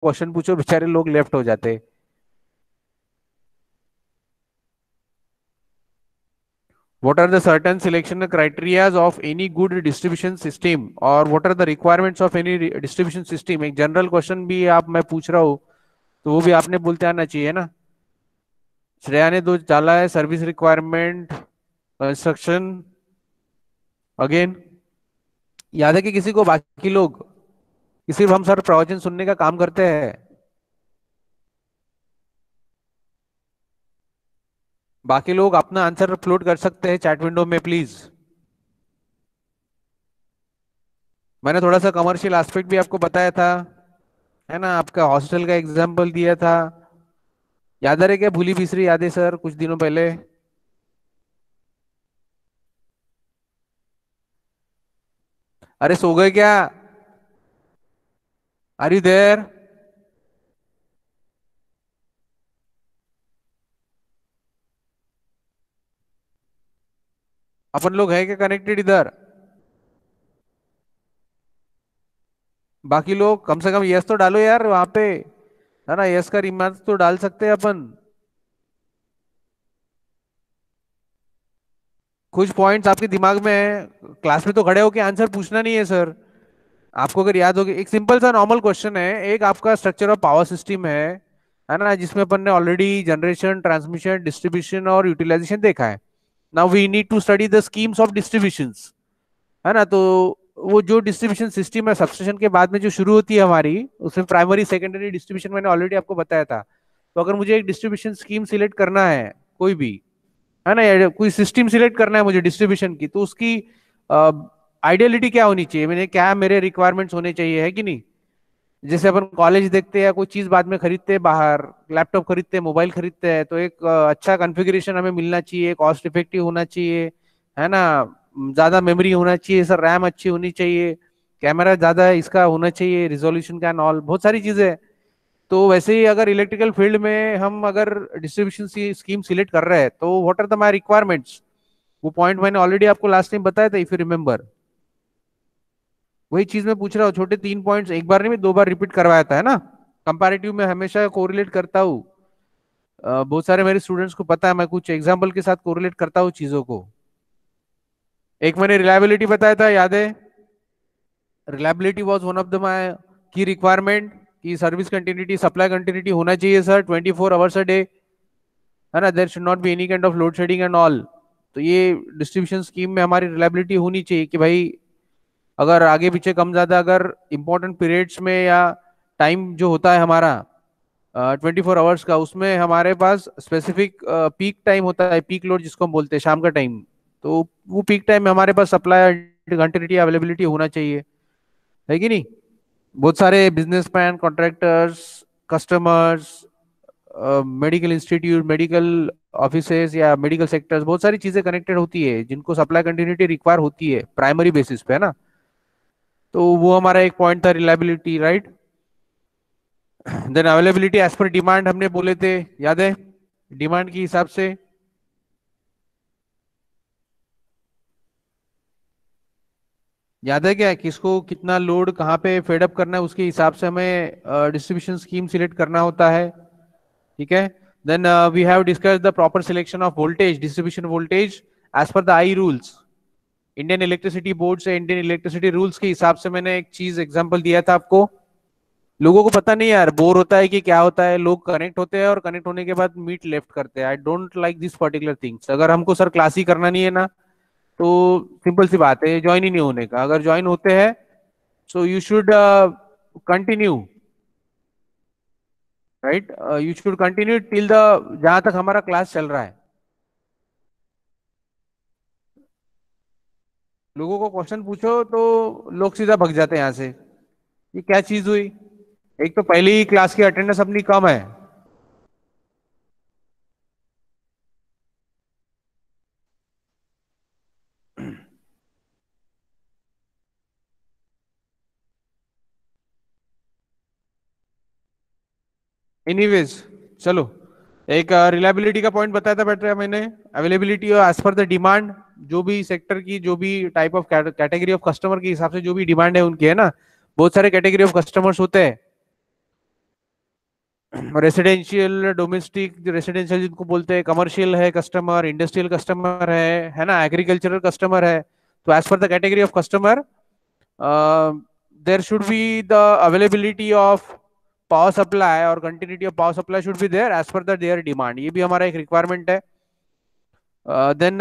Question पूछो, बेचारे लोग लेफ्ट हो जाते। What are the certain selection criteria of any good distribution system, और what are the requirements of any distribution system? एक जनरल क्वेश्चन भी आप मैं पूछ रहा हूँ तो वो भी आपने बोलते आना चाहिए ना। श्रेया ने दो डाला है, सर्विस रिक्वायरमेंट, कंस्ट्रक्शन, अगेन। याद है कि किसी को, बाकी लोग, कि सिर्फ हम सर प्रवचन सुनने का काम करते हैं? बाकी लोग अपना आंसर अपलोड कर सकते हैं चैट विंडो में प्लीज। मैंने थोड़ा सा कमर्शियल एस्पेक्ट भी आपको बताया था, है ना, आपका हॉस्टल का एग्जाम्पल दिया था। याद आ रहे क्या, भूली बिसरी यादें सर कुछ दिनों पहले? अरे सो गए क्या? Are you there? अपन लोग है क्या कनेक्टेड इधर? बाकी लोग कम से कम यस तो डालो यार वहां पे, है ना, यस का रिमार्क तो डाल सकते हैं अपन। कुछ पॉइंट्स आपके दिमाग में है, क्लास में तो खड़े होके आंसर पूछना नहीं है सर। आपको अगर याद होगी, एक सिंपल सा नॉर्मल क्वेश्चन है, एक आपका स्ट्रक्चर ऑफ पावर सिस्टम है ना, जिसमें अपन ने ऑलरेडी जनरेशन, ट्रांसमिशन, डिस्ट्रीब्यूशन और यूटिलाइजेशन देखा है। Now we need to study the schemes of distributions, है ना। तो वो जो डिस्ट्रीब्यूशन सिस्टम है सबस्टेशन के बाद में जो शुरू होती है हमारी, उसमें प्राइमरी सेकेंडरी डिस्ट्रीब्यूशन मैंने ऑलरेडी आपको बताया था। तो अगर मुझे एक डिस्ट्रीब्यूशन स्कीम सिलेक्ट करना है, कोई भी, है ना, या कोई सिस्टम सिलेक्ट करना है मुझे डिस्ट्रीब्यूशन की, तो उसकी आइडियलिटी क्या होनी चाहिए, मैंने क्या मेरे रिक्वायरमेंट्स होने चाहिए, है कि नहीं? जैसे अपन कॉलेज देखते हैं या कोई चीज बाद में खरीदते हैं बाहर, लैपटॉप खरीदते हैं, मोबाइल खरीदते हैं, तो एक अच्छा कॉन्फ़िगरेशन हमें मिलना चाहिए, कॉस्ट इफेक्टिव होना चाहिए, है ना, ज्यादा मेमोरी होना चाहिए सर, रैम अच्छी होनी चाहिए, कैमरा ज्यादा इसका होना चाहिए, रिजोल्यूशन का एंड ऑल, बहुत सारी चीजें हैं। तो वैसे ही अगर इलेक्ट्रिकल फील्ड में हम अगर डिस्ट्रीब्यूशन स्कीम सिलेक्ट कर रहे हैं, तो what are the my requirements, वो पॉइंट मैंने ऑलरेडी आपको लास्ट टाइम बताया था, इफ यू रिमेम्बर। वही चीज मैं पूछ रहा हूँ, छोटे 3 पॉइंट्स, एक बार नहीं मैं 2 बार रिपीट करवाया था, है ना। कंपैरेटिव में हमेशा कोरिलेट करता हूँ। बहुत सारे मेरे स्टूडेंट्स को पता है, मैं कुछ एग्जाम्पल के साथ कोरिलेट करता हूँ चीजों को। एक मैंने रिलायबिलिटी बताया था, याद है? Reliability was one of the my key requirement, कि सर्विस कंटिन्यूटी, सप्लाई कंटिन्यूटी होना चाहिए सर 24 आवर्स अ डे, है ना, there should not be any kind of load shedding and all. तो ये डिस्ट्रीब्यूशन स्कीम में हमारी रिलायबिलिटी होनी चाहिए कि भाई अगर आगे पीछे कम ज्यादा, अगर इंपॉर्टेंट पीरियड्स में या टाइम जो होता है हमारा 24 आवर्स का, उसमें हमारे पास स्पेसिफिक पीक टाइम होता है, पीक लोड जिसको हम बोलते हैं, शाम का टाइम। तो वो पीक टाइम में हमारे पास सप्लाई कंटिन्यूटी अवेलेबिलिटी होना चाहिए, है कि नहीं? बहुत सारे businessman, contractors, customers, medical institute, medical offices या मेडिकल सेक्टर्स, बहुत सारी चीजें कनेक्टेड होती है जिनको सप्लाई कंटिन्यूटी रिक्वायर होती है प्राइमरी बेसिस पे, है ना। तो वो हमारा एक पॉइंट था, reliability, right. Then availability as per demand हमने बोले थे, याद है? डिमांड के हिसाब से, याद है क्या, किसको कितना लोड कहाँ पे फेडअप करना है, उसके हिसाब से हमें डिस्ट्रीब्यूशन स्कीम सिलेक्ट करना होता है, ठीक है। Then we have discuss the proper selection of voltage, distribution voltage as per the I rules. Indian electricity board से इंडियन इलेक्ट्रिसिटी रूल्स के हिसाब से मैंने एक चीज एग्जांपल दिया था आपको। लोगों को पता नहीं यार, बोर होता है कि क्या होता है, लोग कनेक्ट होते हैं और कनेक्ट होने के बाद मीट लेफ्ट करते हैं। I don't like this particular things. अगर हमको सर क्लास ही करना नहीं है ना, तो सिंपल सी बात है, ज्वाइन ही नहीं होने का। अगर ज्वाइन होते हैं, so you should continue, right, you should continue till the, जहां तक हमारा क्लास चल रहा है। लोगों को क्वेश्चन पूछो तो लोग सीधा भग जाते हैं यहाँ से, ये क्या चीज हुई? एक तो पहले ही क्लास की अटेंडेंस अपनी कम है। एनीवेज, चलो, एक रिलायबिलिटी का पॉइंट बताया था बेटर मैंने। अवेलेबिलिटी और एज पर द डिमांड, जो भी सेक्टर की, जो भी type of category of customer के हिसाब से जो भी डिमांड है उनकी, है ना, बहुत सारे कैटेगरी ऑफ कस्टमर्स होते हैं। रेसिडेंशियल, डोमेस्टिक, रेसिडेंशियल जिनको बोलते हैं, कमर्शियल है कस्टमर, इंडस्ट्रियल कस्टमर है ना, एग्रीकल्चरल कस्टमर है। तो as per the category of customer there should be the availability of power supply और continuity of power supply should be there as per the their demand, ये भी हमारा एक requirement है। Then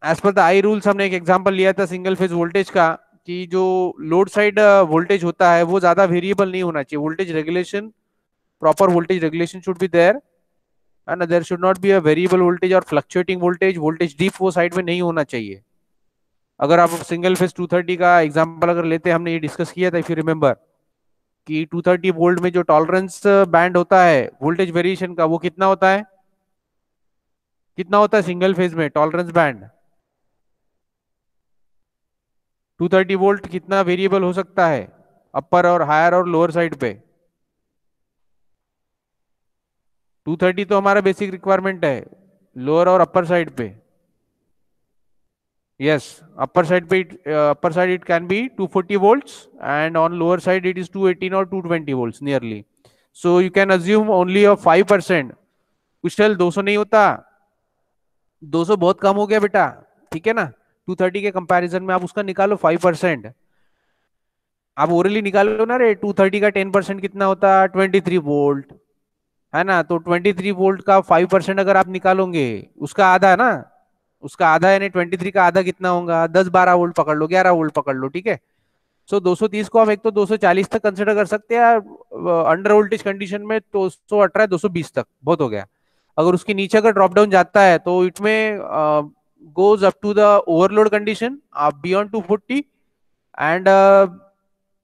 as per the I rules हमने एक example लिया था सिंगल फेज वोल्टेज का, कि जो लोड साइड वोल्टेज होता है वो ज्यादा वेरिएबल नहीं होना चाहिए, voltage regulation, proper voltage regulation should be there, and there should not be a variable voltage और फ्लक्चुएटिंग वोल्टेज, वोल्टेज डीप वो साइड में नहीं होना चाहिए। अगर आप सिंगल फेज 230 का एग्जांपल अगर लेते हैं, हमने ये डिस्कस किया था इफ यू रिमेंबर, कि 230 वोल्ट में जो टॉलरेंस बैंड होता है वोल्टेज वेरिएशन का, वो कितना होता है, कितना होता है सिंगल फेज में टॉलरेंस बैंड? 230 वोल्ट कितना वेरिएबल हो सकता है अपर और हायर और लोअर साइड पे? 230 तो हमारा बेसिक रिक्वायरमेंट है, लोअर और अपर साइड पे। यस, अपर साइड पे upper side it can B 240 volts and on lower side it is 218 or 220 volts nearly. So you can assume only a 5%. कुशल 200 नहीं होता, 200 बहुत कम हो गया बेटा, ठीक है ना। 230 के कंपैरिजन में आप उसका निकालो 5%। आप ओरली निकालो ना रे, 230 का 10% कितना होता है? 23 वोल्ट, है ना। तो 23 वोल्ट का 5% अगर आप निकालोगे, उसका आधा है ना, उसका आधा यानी 23 का आधा कितना होगा? 10-12 वोल्ट पकड़ लो, 11 वोल्ट पकड़ लो, ठीक है। सो 230 को हम एक तो 240 तक कंसिडर कर सकते हैं, अंडर वोल्टेज कंडीशन में तो 218 220 तक बहुत हो गया। अगर उसके नीचे अगर ड्रॉप डाउन जाता है तो it may goes up to the overload condition beyond 240, and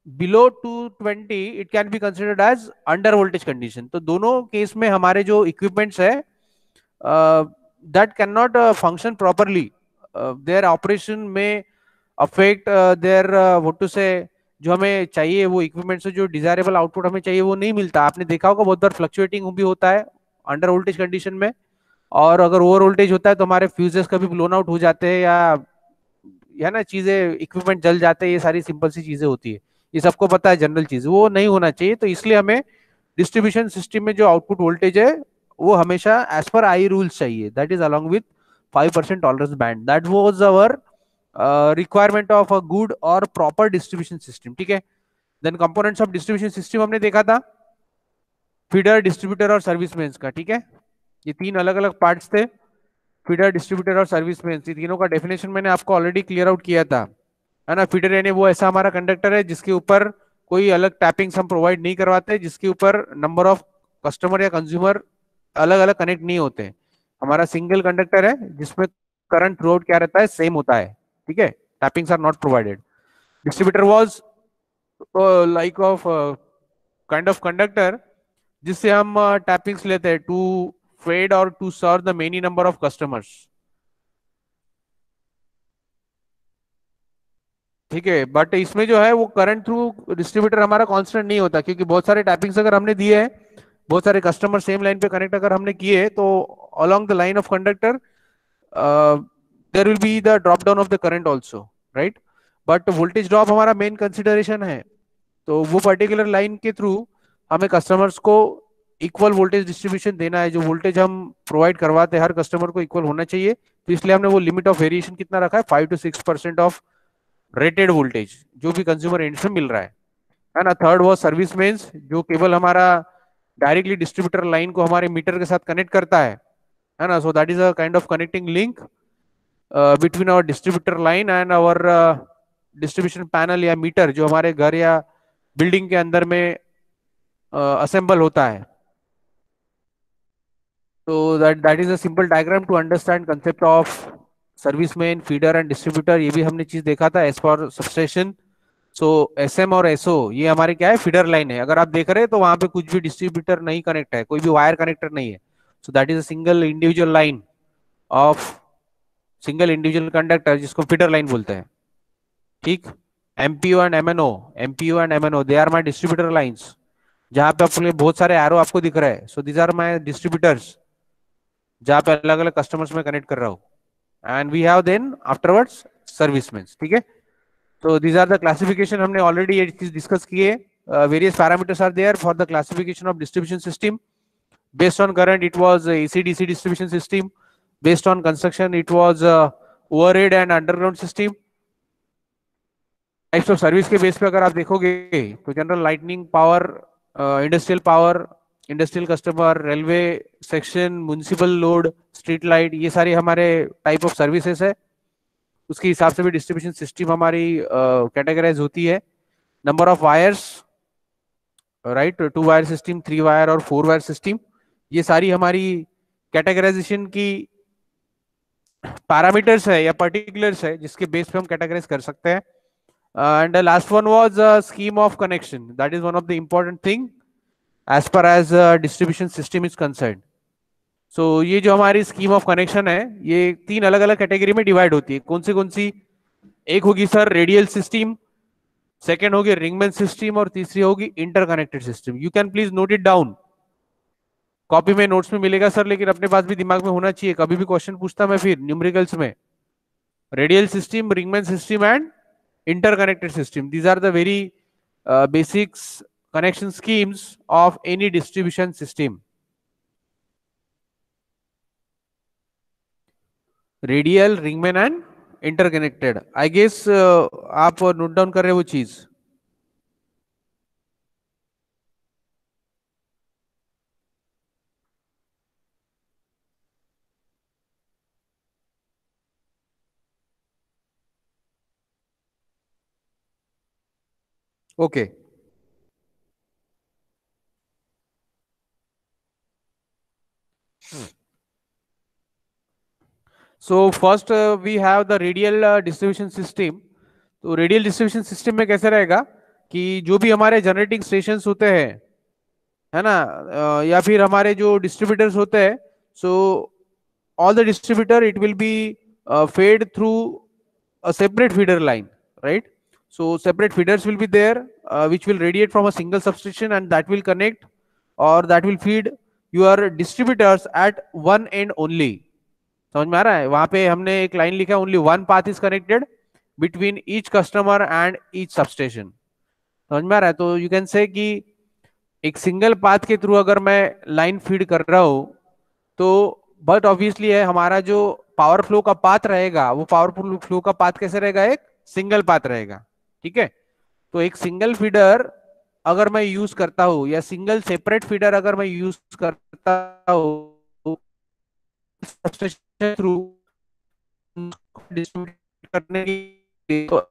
below 220 it can be considered as under voltage condition. तो दोनों केस में हमारे जो इक्विपमेंट्स है that can not function properly, their operation में affect their what to say, जो हमें चाहिए वो इक्विपमेंट से जो डिजायरेबल आउटपुट हमें चाहिए वो नहीं मिलता। आपने देखा होगा बहुत बार फ्लक्चुएटिंग भी होता है अंडर वोल्टेज कंडीशन में, और अगर ओवर वोल्टेज होता है तो हमारे फ्यूजेस कभी ब्लोन आउट हो जाते हैं, या ना चीजें, इक्विपमेंट जल जाते हैं, ये सारी सिंपल सी चीजें होती है, ये सबको पता है, जनरल चीज वो नहीं होना चाहिए। तो इसलिए हमें डिस्ट्रीब्यूशन सिस्टम में जो आउटपुट वोल्टेज है वो हमेशा एज पर आई रूल्स चाहिए, that is along with 5% tolerance band, that was our requirement of a good और प्रॉपर डिस्ट्रीब्यूशन सिस्टम, ठीक है। Then components of distribution system हमने देखा था, फीडर, डिस्ट्रीब्यूटर और सर्विसमैन का, ठीक है। ये तीन अलग अलग पार्ट्स थे, फीडर, डिस्ट्रीब्यूटर और सर्विसमैन, ये तीनों का डेफिनेशन मैंने आपको ऑलरेडी क्लियर आउट किया था, है ना। फीडर यानी वो ऐसा हमारा कंडक्टर है जिसके ऊपर कोई अलग टैपिंग्स हम प्रोवाइड नहीं करवाते, जिसके ऊपर नंबर ऑफ कस्टमर या कंज्यूमर अलग अलग कनेक्ट नहीं होते, हमारा सिंगल कंडक्टर है जिसमें करंट थ्रू आउट क्या रहता है, सेम होता है, ठीक है। Tappings are not provided. Distributor was like of kind of conductor जिससे हम टैपिंग्स लेते हैं टू फेड और to serve the many number of customers, ठीक है। बट इसमें जो है वो करंट थ्रू डिस्ट्रीब्यूटर हमारा कांस्टेंट नहीं होता, क्योंकि बहुत सारे टैपिंग्स अगर हमने दिए हैं, बहुत सारे कस्टमर सेम लाइन पे कनेक्ट अगर हमने किए, तो along the line of conductor there will be the drop down of the current also, right. But voltage drop हमारा मेन कंसिडरेशन है, तो वो पर्टिकुलर लाइन के थ्रू हमें कस्टमर्स को इक्वल वोल्टेज डिस्ट्रीब्यूशन देना है, जो वोल्टेज हम प्रोवाइड करवाते हैं हर कस्टमर को इक्वल होना चाहिए। तो इसलिए हमने वो लिमिट ऑफ वेरिएशन कितना रखा है, 5 to 6% ऑफ रेटेड वोल्टेज जो भी कंज्यूमर एंड से मिल रहा है ना। थर्ड वो सर्विस मेन्स, जो केवल हमारा डायरेक्टली डिस्ट्रीब्यूटर लाइन को हमारे मीटर के साथ कनेक्ट करता है ना। So that is a kind of connecting link between our distributor line and our distribution panel या मीटर, जो हमारे घर या बिल्डिंग के अंदर में असेंबल होता है। तो that is a simple diagram to understand concept of serviceman, feeder and distributor. ये भी हमने चीज देखा था as for substation. So SM और एसओ ये हमारे क्या है, फीडर लाइन है। अगर आप देख रहे हैं तो वहां पे कुछ भी डिस्ट्रीब्यूटर नहीं कनेक्ट है, कोई भी वायर कनेक्टर नहीं है। So that is a single individual line of single individual conductor, जिसको फीडर लाइन बोलते हैं, ठीक। MPO and MNO, MPO and MNO they are my distributor lines, जहां पे आपको बहुत सारे एरो आपको दिख रहा है। So these are my distributors, जहां पे अलग अलग कस्टमर्स में कनेक्ट कर रहा हूं। And we have then afterwards serviceman, ठीक है। तो दीज आर द क्लासिफिकेशन, हमने ऑलरेडी ये चीज डिस्कस की है। various parameters are there for the classification of distribution system. Based on current, it was AC/DC distribution system. Based on construction, it was overhead and underground system. Types of service के base पे अगर आप देखोगे तो general lightning power, industrial customer, railway section, municipal load, street light, ये सारी हमारे type of services है। उसके हिसाब से भी डिस्ट्रीब्यूशन सिस्टम हमारी कैटेगराइज होती है। Number of wires, right, 2 wire system, 3 wire और 4 वायर सिस्टम, ये सारी हमारी कैटेगराइजेशन की पैरामीटर्स है या पर्टिकुलर्स है जिसके बेस पे हम कैटेगराइज कर सकते हैं। And the last one was a scheme of connection. That is one of the important thing as far as distribution system is concerned. So ये जो हमारी scheme of connection है, ये 3 अलग अलग कैटेगरी में डिवाइड होती है। कौन सी? एक होगी सर रेडियल सिस्टम, सेकेंड होगी रिंगमैन सिस्टम और तीसरी होगी interconnected system. You can please note it down, copy में नोट्स में मिलेगा सर, लेकिन अपने पास भी दिमाग में होना चाहिए। कभी भी क्वेश्चन पूछता मैं फिर न्यूमेरिकल्स में, radial system, ring main system and interconnected system, these are the very basics connection schemes of any distribution system. Radial, ringman and interconnected, I guess आप नोट डाउन कर रहे हो वो चीज। Okay, so first we have the radial distribution system. तो radial distribution system में कैसे रहेगा कि जो भी हमारे जनरेटिंग स्टेशंस होते हैं, है ना, या फिर हमारे जो डिस्ट्रीब्यूटर्स होते हैं, सो all the distributor it will be fed through a separate feeder line, right? So separate feeders will be there which will radiate from a single substation and that will connect or that will feed your distributors at one end only. समझ में आ रहा है? वहां पे हमने एक line लिखा है, only one path is connected between each customer and each substation. समझ में आ रहा है? तो यू कैन से कि एक सिंगल पाथ के थ्रू अगर मैं लाइन फीड कर रहा हूं तो बट ऑब्वियसली है हमारा जो पावर फ्लो का पाथ रहेगा वो पावर फ्लो का पाथ कैसे रहेगा? एक सिंगल पाथ रहेगा, ठीक है? तो एक सिंगल फीडर अगर मैं यूज करता हूं या सिंगल सेपरेट फीडर अगर मैं यूज करता हूं सबस्टेशन थ्रू डिस्ट्रीब्यूट करने के लिए, तो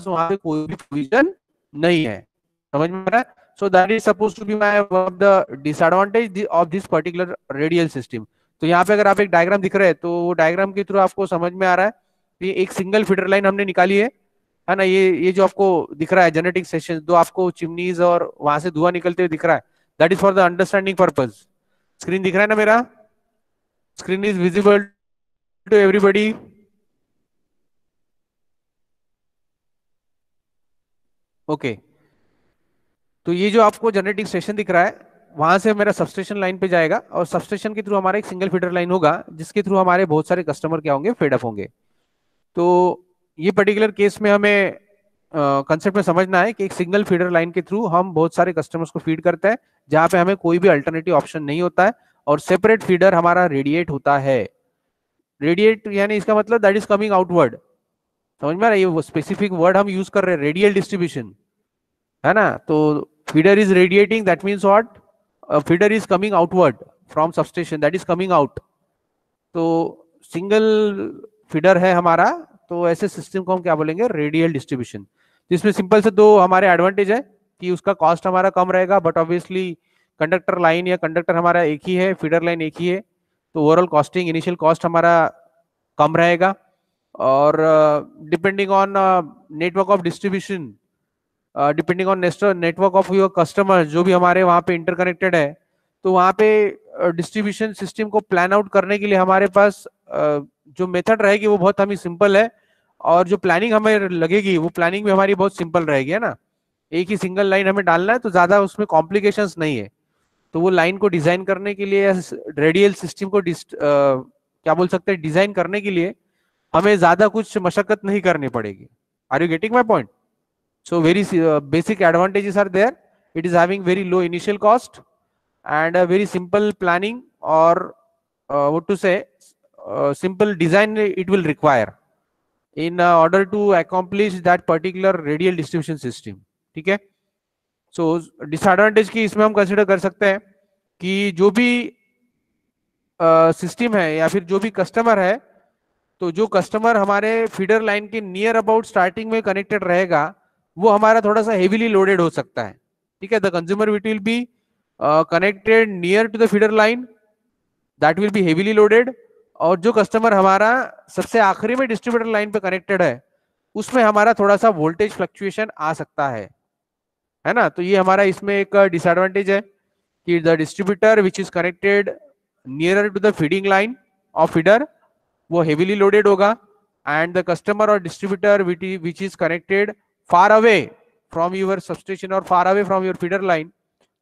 वहां पे कोई भी प्रोविजन नहीं है। समझ में आ रहा है? So that is suppose to be my one of the disadvantage of this particular radial system. तो यहाँ पे अगर आप एक डायग्राम दिख रहे हैं तो वो डायग्राम के थ्रू आपको समझ में आ रहा है कि एक सिंगल फीडर लाइन हमने निकाली है ना? ये जो आपको दिख रहा है जनरेटिंग स्टेशन, दो आपको चिमनीज और वहां से धुआं निकलते हुए दिख रहा है, that is for the understanding purpose. Screen दिख रहा है ना मेरा? Screen is visible to everybody? Okay, तो ये जो आपको जनरेटिंग स्टेशन दिख रहा है वहां से मेरा सबस्टेशन लाइन पे जाएगा और सबस्टेशन के थ्रू हमारा एक सिंगल फीडर लाइन होगा जिसके थ्रू हमारे बहुत सारे कस्टमर क्या होंगे? फेड अप होंगे। तो ये पर्टिकुलर केस में हमें कंसेप्ट में समझना है कि एक सिंगल फीडर लाइन के थ्रू हम बहुत सारे कस्टमर्स को फीड करते हैं जहां पे हमें कोई भी अल्टरनेटिव ऑप्शन नहीं होता है और सेपरेट फीडर हमारा रेडिएट होता है। रेडिएट यानी इसका मतलब दैट इज कमिंग आउटवर्ड। समझ में आ रहा है? ये स्पेसिफिक वर्ड हम यूज कर रहे हैं, रेडियल डिस्ट्रीब्यूशन, है ना? तो feeder is radiating, that means what? Feeder is coming outward from substation, that is coming out. तो सिंगल फीडर है हमारा, तो ऐसे सिस्टम को हम क्या बोलेंगे? Radial distribution. जिसमें सिंपल से दो हमारे एडवांटेज है कि उसका कॉस्ट हमारा कम रहेगा, बट ऑब्वियसली कंडक्टर लाइन या कंडक्टर हमारा एक ही है, फीडर लाइन एक ही है, तो ओवरऑल कॉस्टिंग इनिशियल कॉस्ट हमारा कम रहेगा। और depending on network of distribution, depending on network of your customer, जो भी हमारे वहाँ पे इंटरकनेक्टेड है, तो वहाँ पे डिस्ट्रीब्यूशन सिस्टम को प्लान आउट करने के लिए हमारे पास जो मेथड रहेगी वो बहुत हमें सिंपल है, और जो प्लानिंग हमें लगेगी वो प्लानिंग भी हमारी बहुत सिंपल रहेगी, है ना। एक ही सिंगल लाइन हमें डालना है, तो ज्यादा उसमें कॉम्प्लिकेशंस नहीं है। तो वो लाइन को डिजाइन करने के लिए, रेडियल सिस्टम को क्या बोल सकते हैं, डिजाइन करने के लिए हमें ज्यादा कुछ मशक्कत नहीं करनी पड़ेगी। Are you getting my point? So very basic advantages are there. It is having very low initial cost and a very simple planning, or what to say, simple design it will require in order to accomplish that particular radial distribution system. ठीक है। So disadvantage की इसमें हम consider कर सकते हैं कि जो भी सिस्टम है या फिर जो भी कस्टमर है, तो जो कस्टमर हमारे फीडर लाइन के नियर अबाउट स्टार्टिंग में कनेक्टेड रहेगा, वो हमारा थोड़ा सा हेवीली लोडेड हो सकता है। ठीक है, the consumer will be connected near to the feeder line, that will be heavily loaded. और जो कस्टमर हमारा सबसे आखिरी में डिस्ट्रीब्यूटर लाइन पे कनेक्टेड है, उसमें हमारा थोड़ा सा वोल्टेज फ्लक्चुएशन आ सकता है ना। तो ये हमारा इसमें एक डिसएडवांटेज है कि the distributor which is connected nearer to the feeding line of feeder, वो हेवीली लोडेड होगा, एंड द कस्टमर और distributor which is connected far away from your substation और far away from your feeder line,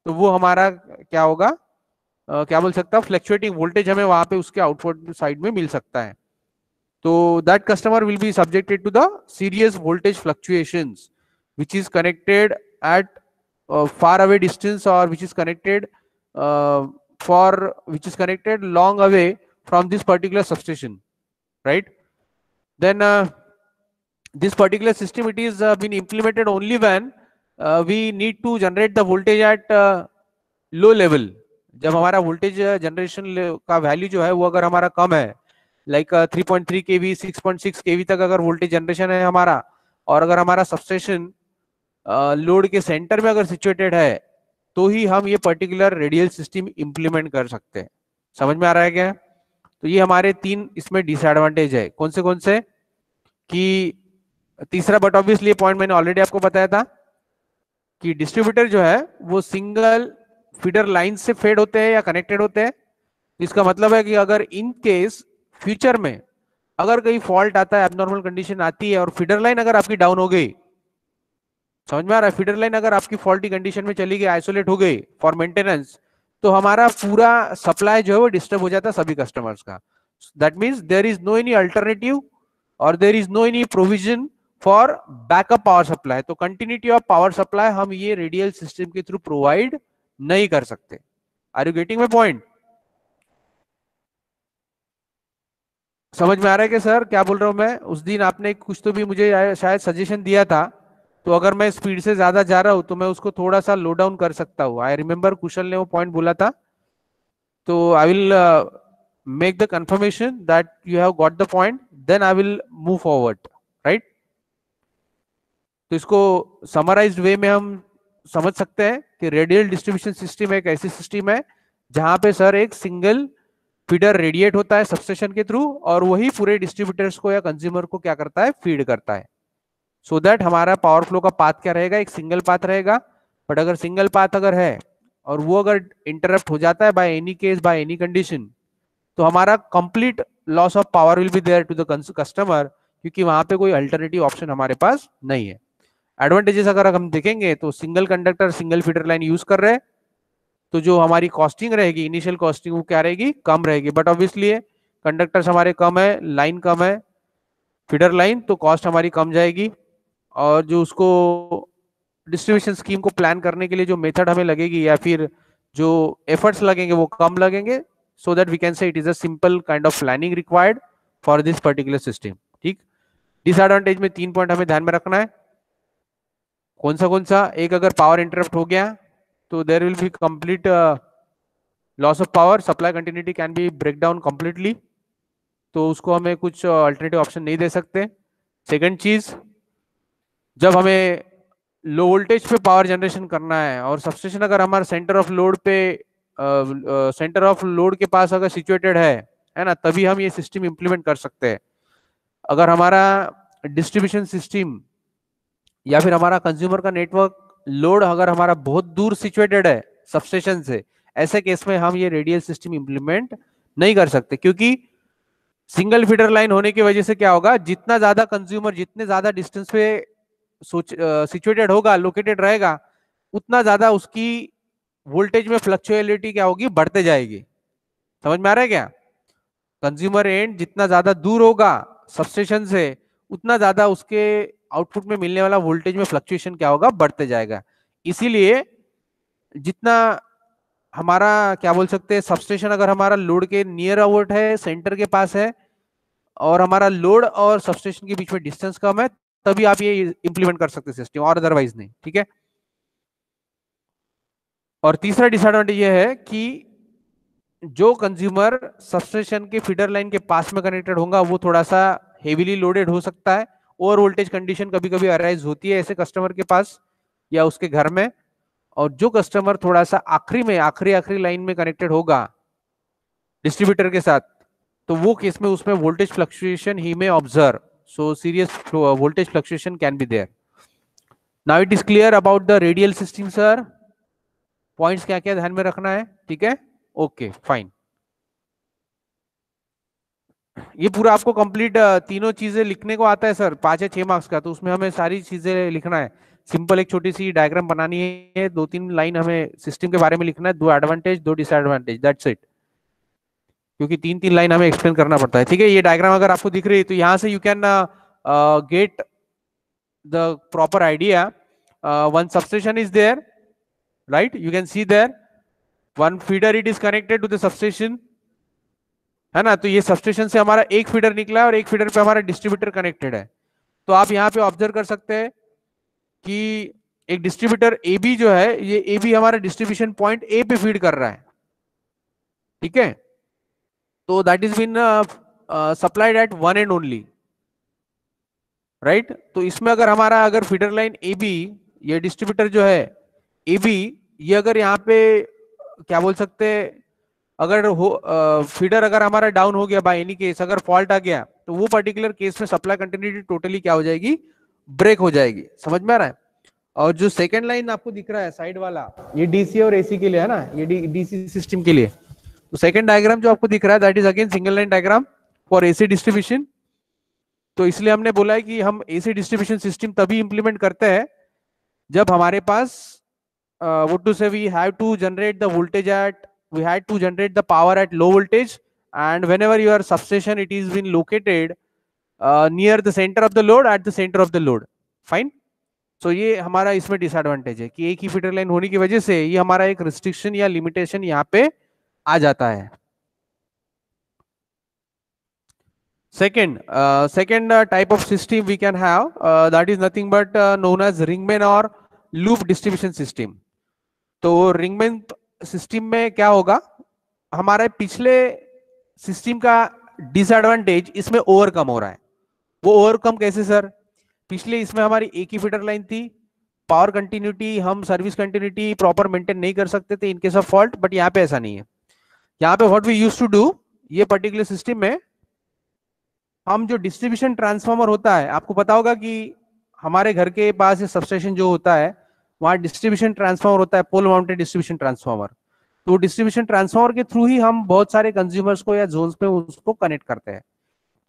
तो वो हमारा क्या होगा, क्या बोल सकता है, फ्लक्चुएटिंग वोल्टेज हमें वहां पे उसके आउटपुट साइड में मिल सकता है। तो that customer will be subjected to the serious voltage fluctuations which is connected at far away distance, और which is connected which is connected long away from this particular substation, right? Then this particular system, it is been implemented only when we need to generate the voltage at low level। जब हमारा voltage generation का value जो है वो अगर हमारा कम है, like 3.3 kV 6.6 kV तक अगर वोल्टेज जनरेशन है हमारा, और अगर हमारा सबस्टेशन लोड के सेंटर में अगर सिचुएटेड है, तो ही हम ये पर्टिकुलर रेडियल सिस्टम इंप्लीमेंट कर सकते हैं। समझ में आ रहा है क्या? तो ये हमारे तीन इसमें डिसएडवांटेज है। कौन से कि तीसरा, बट ऑब्वियसली पॉइंट मैंने ऑलरेडी आपको बताया था कि डिस्ट्रीब्यूटर जो है वो सिंगल फीडर लाइन से फेड होते हैं या कनेक्टेड होते हैं। इसका मतलब है कि अगर इन केस फ्यूचर में अगर कोई फॉल्ट आता है, एबनॉर्मल कंडीशन आती है, और फीडर लाइन अगर आपकी डाउन हो गई, समझ में आ रहा है, फीडर लाइन अगर आपकी फॉल्टी कंडीशन में चली गई, आइसोलेट हो गई फॉर मेंटेनेंस, तो हमारा पूरा सप्लाई जो है वो डिस्टर्ब हो जाता है सभी कस्टमर्स का। That means there is no any alternative और there is no any provision for backup power supply. तो कंटिन्यूटी ऑफ पावर सप्लाई हम ये रेडियल सिस्टम के थ्रू प्रोवाइड नहीं कर सकते। Are you getting my point? समझ में आ रहा है कि सर क्या बोल रहा हूं मैं? उस दिन आपने कुछ तो भी मुझे शायद सजेशन दिया था, तो अगर मैं स्पीड से ज्यादा जा रहा हूं तो मैं उसको थोड़ा सा लो डाउन कर सकता हूं। आई रिमेम्बर कुशल ने वो पॉइंट बोला था, तो I will make the confirmation that you have got the point, then I will move forward, right. तो इसको समराइज्ड वे में हम समझ सकते हैं कि रेडियल डिस्ट्रीब्यूशन सिस्टम एक ऐसी सिस्टम है जहां पे सर एक सिंगल फीडर रेडिएट होता है सबस्टेशन के थ्रू, और वही पूरे डिस्ट्रीब्यूटर्स को या कंज्यूमर को क्या करता है, फीड करता है। सो दैट हमारा पावर फ्लो का पाथ क्या रहेगा, एक सिंगल पाथ रहेगा। बट अगर सिंगल पाथ अगर है और वो अगर इंटरप्ट हो जाता है by any case, by any condition, तो हमारा complete loss of power will be there to the customer, क्योंकि वहां पे कोई अल्टरनेटिव ऑप्शन हमारे पास नहीं है। एडवांटेजेस अगर हम देखेंगे तो single conductor single feeder line use कर रहे हैं, तो जो हमारी कॉस्टिंग रहेगी, इनिशियल कॉस्टिंग वो क्या रहेगी, कम रहेगी। बट ऑब्वियसली कंडक्टर्स हमारे कम है, लाइन कम है, फीडर लाइन, तो कॉस्ट हमारी कम जाएगी। और जो उसको डिस्ट्रीब्यूशन स्कीम को प्लान करने के लिए जो मेथड हमें लगेगी या फिर जो एफर्ट्स लगेंगे वो कम लगेंगे, so that we can say it is a simple kind of planning required for this particular system. ठीक, डिसएडवांटेज में 3 पॉइंट हमें ध्यान में रखना है। कौन सा? एक, अगर पावर इंटरप्ट हो गया तो there will be complete loss of power, supply continuity can be break down completely, तो उसको हमें कुछ अल्टरनेटिव ऑप्शन नहीं दे सकते। सेकंड चीज, जब हमें लो वोल्टेज पे पावर जनरेशन करना है और सबस्टेशन अगर हमारे सेंटर ऑफ लोड पे सेंटर ऑफ लोड के पास अगर सिचुएटेड है ना, तभी हम ये सिस्टम इंप्लीमेंट कर सकते हैं। अगर हमारा डिस्ट्रीब्यूशन सिस्टम या फिर हमारा कंज्यूमर का नेटवर्क लोड अगर हमारा बहुत दूर सिचुएटेड है सबस्टेशन से, ऐसे केस में हम ये रेडियल सिस्टम इंप्लीमेंट नहीं कर सकते, क्योंकि सिंगल फीडर लाइन होने की वजह से क्या होगा, जितना ज्यादा कंज्यूमर जितने ज्यादा डिस्टेंस पे सिचुएटेड होगा, लोकेटेड रहेगा, उतना ज्यादा उसकी वोल्टेज में फ्लक्चुएलिटी क्या होगी, बढ़ते जाएगी। समझ में आ रहा है क्या? कंज्यूमर एंड जितना ज्यादा दूर होगा सबस्टेशन से, उतना ज्यादा उसके आउटपुट में मिलने वाला वोल्टेज में फ्लक्चुएशन क्या होगा, बढ़ते जाएगा। इसीलिए जितना हमारा क्या बोल सकते हैं, सबस्टेशन अगर हमारा लोड के नियर अबाउट है, सेंटर के पास है, और हमारा लोड और सबस्टेशन के बीच में डिस्टेंस कम है, तभी आप ये इंप्लीमेंट कर सकते सिस्टम, और अदरवाइज नहीं। ठीक है। और तीसरा डिसएडवांटेज ये है कि जो कंज्यूमर सबस्टेशन के फीडर लाइन के पास में कनेक्टेड होगा, वो थोड़ा सा हेवीली लोडेड हो सकता है। ओवर वोल्टेज कंडीशन कभी कभी अराइज होती है ऐसे कस्टमर के पास या उसके घर में। और जो कस्टमर थोड़ा सा आखिरी में आखिरी लाइन में कनेक्टेड होगा डिस्ट्रीब्यूटर के साथ, तो वो केस में उसमें वोल्टेज फ्लक्चुएशन ही में observe, so serious voltage fluctuation can be there. Now it is clear about the radial system sir. Points क्या क्या ध्यान में रखना है? ठीक है, ओके फाइन। ये पूरा आपको कंप्लीट तीनों चीजें लिखने को आता है सर, 5 या 6 मार्क्स का, तो उसमें हमें सारी चीजें लिखना है। सिंपल एक छोटी सी डायग्राम बनानी है, 2-3 लाइन हमें सिस्टम के बारे में लिखना है, 2 एडवांटेज 2 डिसएडवांटेज, दैट्स इट। क्योंकि 3-3 लाइन हमें एक्सप्लेन करना पड़ता है। ठीक है, ये डायग्राम अगर आपको दिख रही है तो यहाँ से you can get the proper idea. One substation is there, right, you can see there one feeder, it is connected to the substation, है ना। तो ये सबस्टेशन से हमारा एक फीडर निकला है और एक फीडर पे हमारा डिस्ट्रीब्यूटर कनेक्टेड है। तो आप यहाँ पे ऑब्जर्व कर सकते हैं कि एक डिस्ट्रीब्यूटर ए बी जो है, ये ए बी हमारा डिस्ट्रीब्यूशन पॉइंट ए पे फीड कर रहा है। ठीक है, तो that is been supplied at one end only, right. तो इसमें अगर हमारा अगर फीडर लाइन ए बी, ये डिस्ट्रीब्यूटर जो है ए बी, ये अगर यहाँ पे क्या बोल सकते हैं, अगर हो फीडर अगर हमारा डाउन हो गया बाय एनी केस, अगर फॉल्ट आ गया, तो वो पर्टिकुलर केस में सप्लाई कंटिन्यूटी टोटली क्या हो जाएगी, ब्रेक हो जाएगी। समझ में आ रहा है? और जो सेकंड लाइन आपको दिख रहा है साइड वाला, ये डीसी और एसी के लिए है ना, ये डीसी सिस्टम के लिए। तो सेकंड डायग्राम जो आपको दिख रहा है, that is again single line diagram for AC distribution. तो इसलिए हमने बोला है कि हम एसी डिस्ट्रीब्यूशन सिस्टम तभी इंप्लीमेंट करते हैं जब हमारे पास what to say, we have to generate the voltage at, we had to generate the power at low voltage, and whenever your substation it is been located near the center of the load, at the center of the load, fine। so ये हमारा इसमें disadvantage है कि एक ही feeder line होने की वजह से ये हमारा एक रिस्ट्रिक्शन या लिमिटेशन यहाँ पे आ जाता है। second type of system we can have, that is nothing but known as ringman or loop distribution system। तो रिंगमैन सिस्टम में क्या होगा, हमारे पिछले सिस्टम का डिसएडवांटेज इसमें ओवरकम हो रहा है। वो ओवरकम कैसे सर? पिछले इसमें हमारी एक ही फीडर लाइन थी, पावर कंटिन्यूटी, हम सर्विस कंटिन्यूटी प्रॉपर मेंटेन नहीं कर सकते थे in case of fault, but यहाँ पे ऐसा नहीं है। यहाँ पे what we used to do, ये पर्टिकुलर सिस्टम में हम जो डिस्ट्रीब्यूशन ट्रांसफार्मर होता है, आपको पता होगा कि हमारे घर के पास सबस्टेशन जो होता है, वहां डिस्ट्रीब्यूशन ट्रांसफार्मर होता है, पोल माउंटेड डिस्ट्रीब्यूशन ट्रांसफार्मर। तो डिस्ट्रीब्यूशन ट्रांसफार्मर के थ्रू ही हम बहुत सारे कंज्यूमर्स को या जोन्स पे उसको कनेक्ट करते हैं।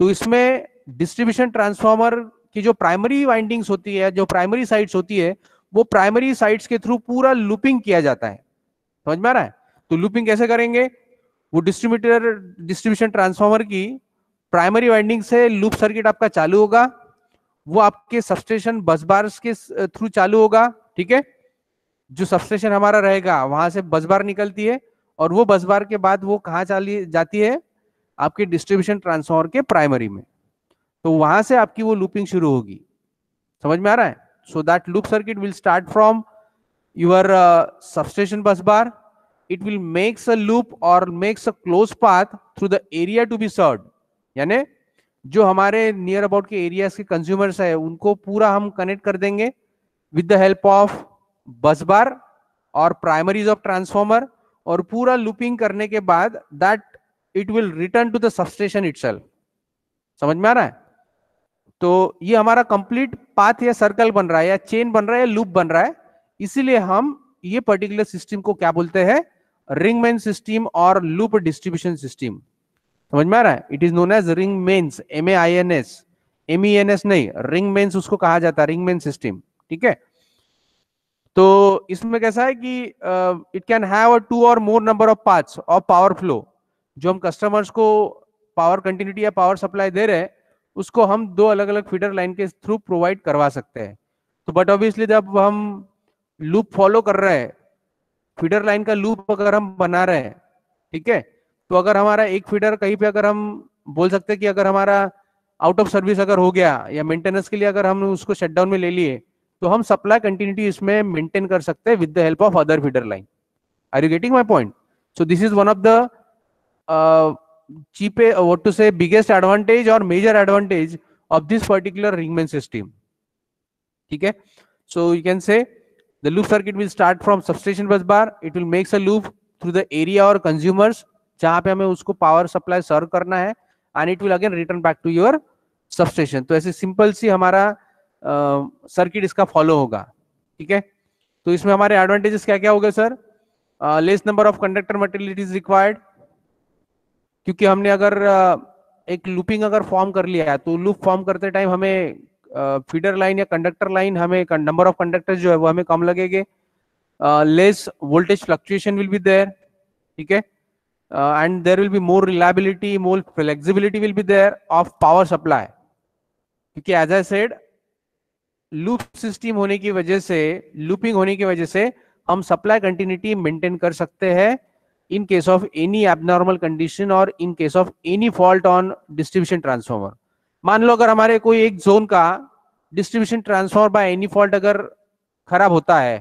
तो इसमें डिस्ट्रीब्यूशन ट्रांसफार्मर की जो प्राइमरी वाइंडिंग्स होती है, जो प्राइमरी साइट्स होती है, वो प्राइमरी साइट्स के थ्रू पूरा लूपिंग किया जाता है। समझ में आ रहा है? तो लूपिंग कैसे करेंगे, वो डिस्ट्रीब्यूशन ट्रांसफार्मर की प्राइमरी वाइंडिंग से लूप सर्किट आपका चालू होगा, वो आपके सबस्टेशन बस बार्स के थ्रू चालू होगा। ठीक है, जो सबस्टेशन हमारा रहेगा वहां से बस बार निकलती है, और वो बस बार के बाद वो कहाँ चली जाती है, आपके डिस्ट्रीब्यूशन ट्रांसफार्मर के प्राइमरी में। तो वहां से आपकी वो लूपिंग शुरू होगी। समझ में आ रहा है? So that loop circuit will start from your substation बस बार, it will makes a loop or makes a close path through the area to be served, यानी जो हमारे नियर अबाउट के एरियाज के कंज्यूमर्स है उनको पूरा हम कनेक्ट कर देंगे विद द हेल्प ऑफ बस बार और प्राइमरीज ऑफ ट्रांसफॉर्मर, और पूरा लूपिंग करने के बाद that it will return to the substation itself. समझ में आ रहा है? तो ये हमारा कंप्लीट पाथ या सर्कल बन रहा है या चेन बन रहा है या लूप बन रहा है। इसीलिए हम ये पर्टिकुलर सिस्टम को क्या बोलते हैं? रिंग मेन सिस्टम और लूप डिस्ट्रीब्यूशन सिस्टम। समझ में आ रहा है? It is known as ring mains, MAINS, MENS नहीं, रिंग मेन्स उसको कहा जाता है, रिंग मेन सिस्टम। ठीक है, तो इसमें कैसा है कि इट कैन हैव 2 और मोर number of parts of power flow. जो हम कस्टमर्स को पावर कंटिन्यूटी या पावर सप्लाई दे रहे हैं उसको हम 2 अलग अलग फीडर लाइन के थ्रू प्रोवाइड करवा सकते हैं। तो बट ऑब्वियसली जब हम लूप फॉलो कर रहे हैं, फीडर लाइन का लूप अगर हम बना रहे हैं, ठीक है, तो अगर हमारा एक फीडर कहीं पे अगर हम बोल सकते हैं कि अगर हमारा आउट ऑफ सर्विस अगर हो गया या मेंटेनेंस के लिए अगर हम उसको शटडाउन में ले लिए, तो हम सप्लाई कंटिन्यूटी इसमें मेंटेन कर सकते हैं with the help of other feeder line. Are you getting my point? So this is one of the cheap what to say biggest advantage or major advantage of this particular ringman system. ठीक है, so you can say the loop circuit will start from substation bus bar, it will makes a loop through the area or consumers जहां पे हमें उसको power supply सर्व करना है, and it will again return back to your substation। तो ऐसे simple सी हमारा circuit इसका फॉलो होगा। ठीक है, तो इसमें हमारे एडवांटेजेस क्या क्या हो गए sir? Less number of conductor material is required, क्योंकि हमने अगर एक लूपिंग अगर फॉर्म कर लिया है तो लूप फॉर्म करते टाइम हमें फीडर लाइन या कंडक्टर लाइन, हमें नंबर ऑफ कंडक्टर जो है वो हमें कम लगेंगे। Less voltage fluctuation will be there. ठीक है, and there will be more reliability, more flexibility will be there of power supply, क्योंकि as I said loop system होने की वजह से, लूपिंग होने की वजह से हम सप्लाई कंटिन्यूटी मेंटेन कर सकते हैं in case of any abnormal condition or in case of any fault on distribution transformer। मान लो अगर हमारे कोई एक जोन का distribution transformer by any fault अगर खराब होता है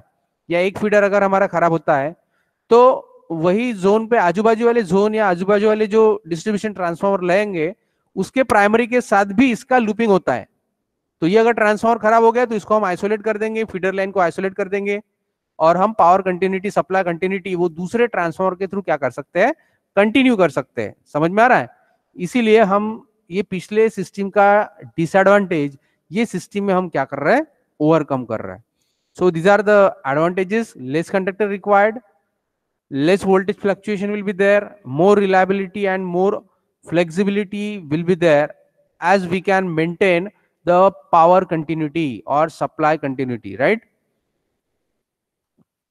या एक फीडर अगर हमारा खराब होता है, तो वही जोन पे आजू बाजू वाले जोन या आजू बाजू वाले जो डिस्ट्रीब्यूशन ट्रांसफॉर्मर लेंगे उसके प्राइमरी के साथ भी इसका लूपिंग होता है। तो ये अगर ट्रांसफॉर्मर खराब हो गया तो इसको हम आइसोलेट कर देंगे, फीडर लाइन को आइसोलेट कर देंगे, और हम पावर कंटिन्यूटी, सप्लाई कंटिन्यूटी वो दूसरे ट्रांसफॉर्मर के थ्रू क्या कर सकते हैं? कंटिन्यू कर सकते हैं। समझ में आ रहा है? इसीलिए हम ये पिछले सिस्टम का डिसएडवांटेज ये सिस्टम में हम क्या कर रहे हैं? ओवरकम कर रहे हैं। So these are the advantages. Less conductor required, less voltage fluctuation will be there, more reliability and more flexibility will be there as we can maintain the power continuity or supply continuity, right?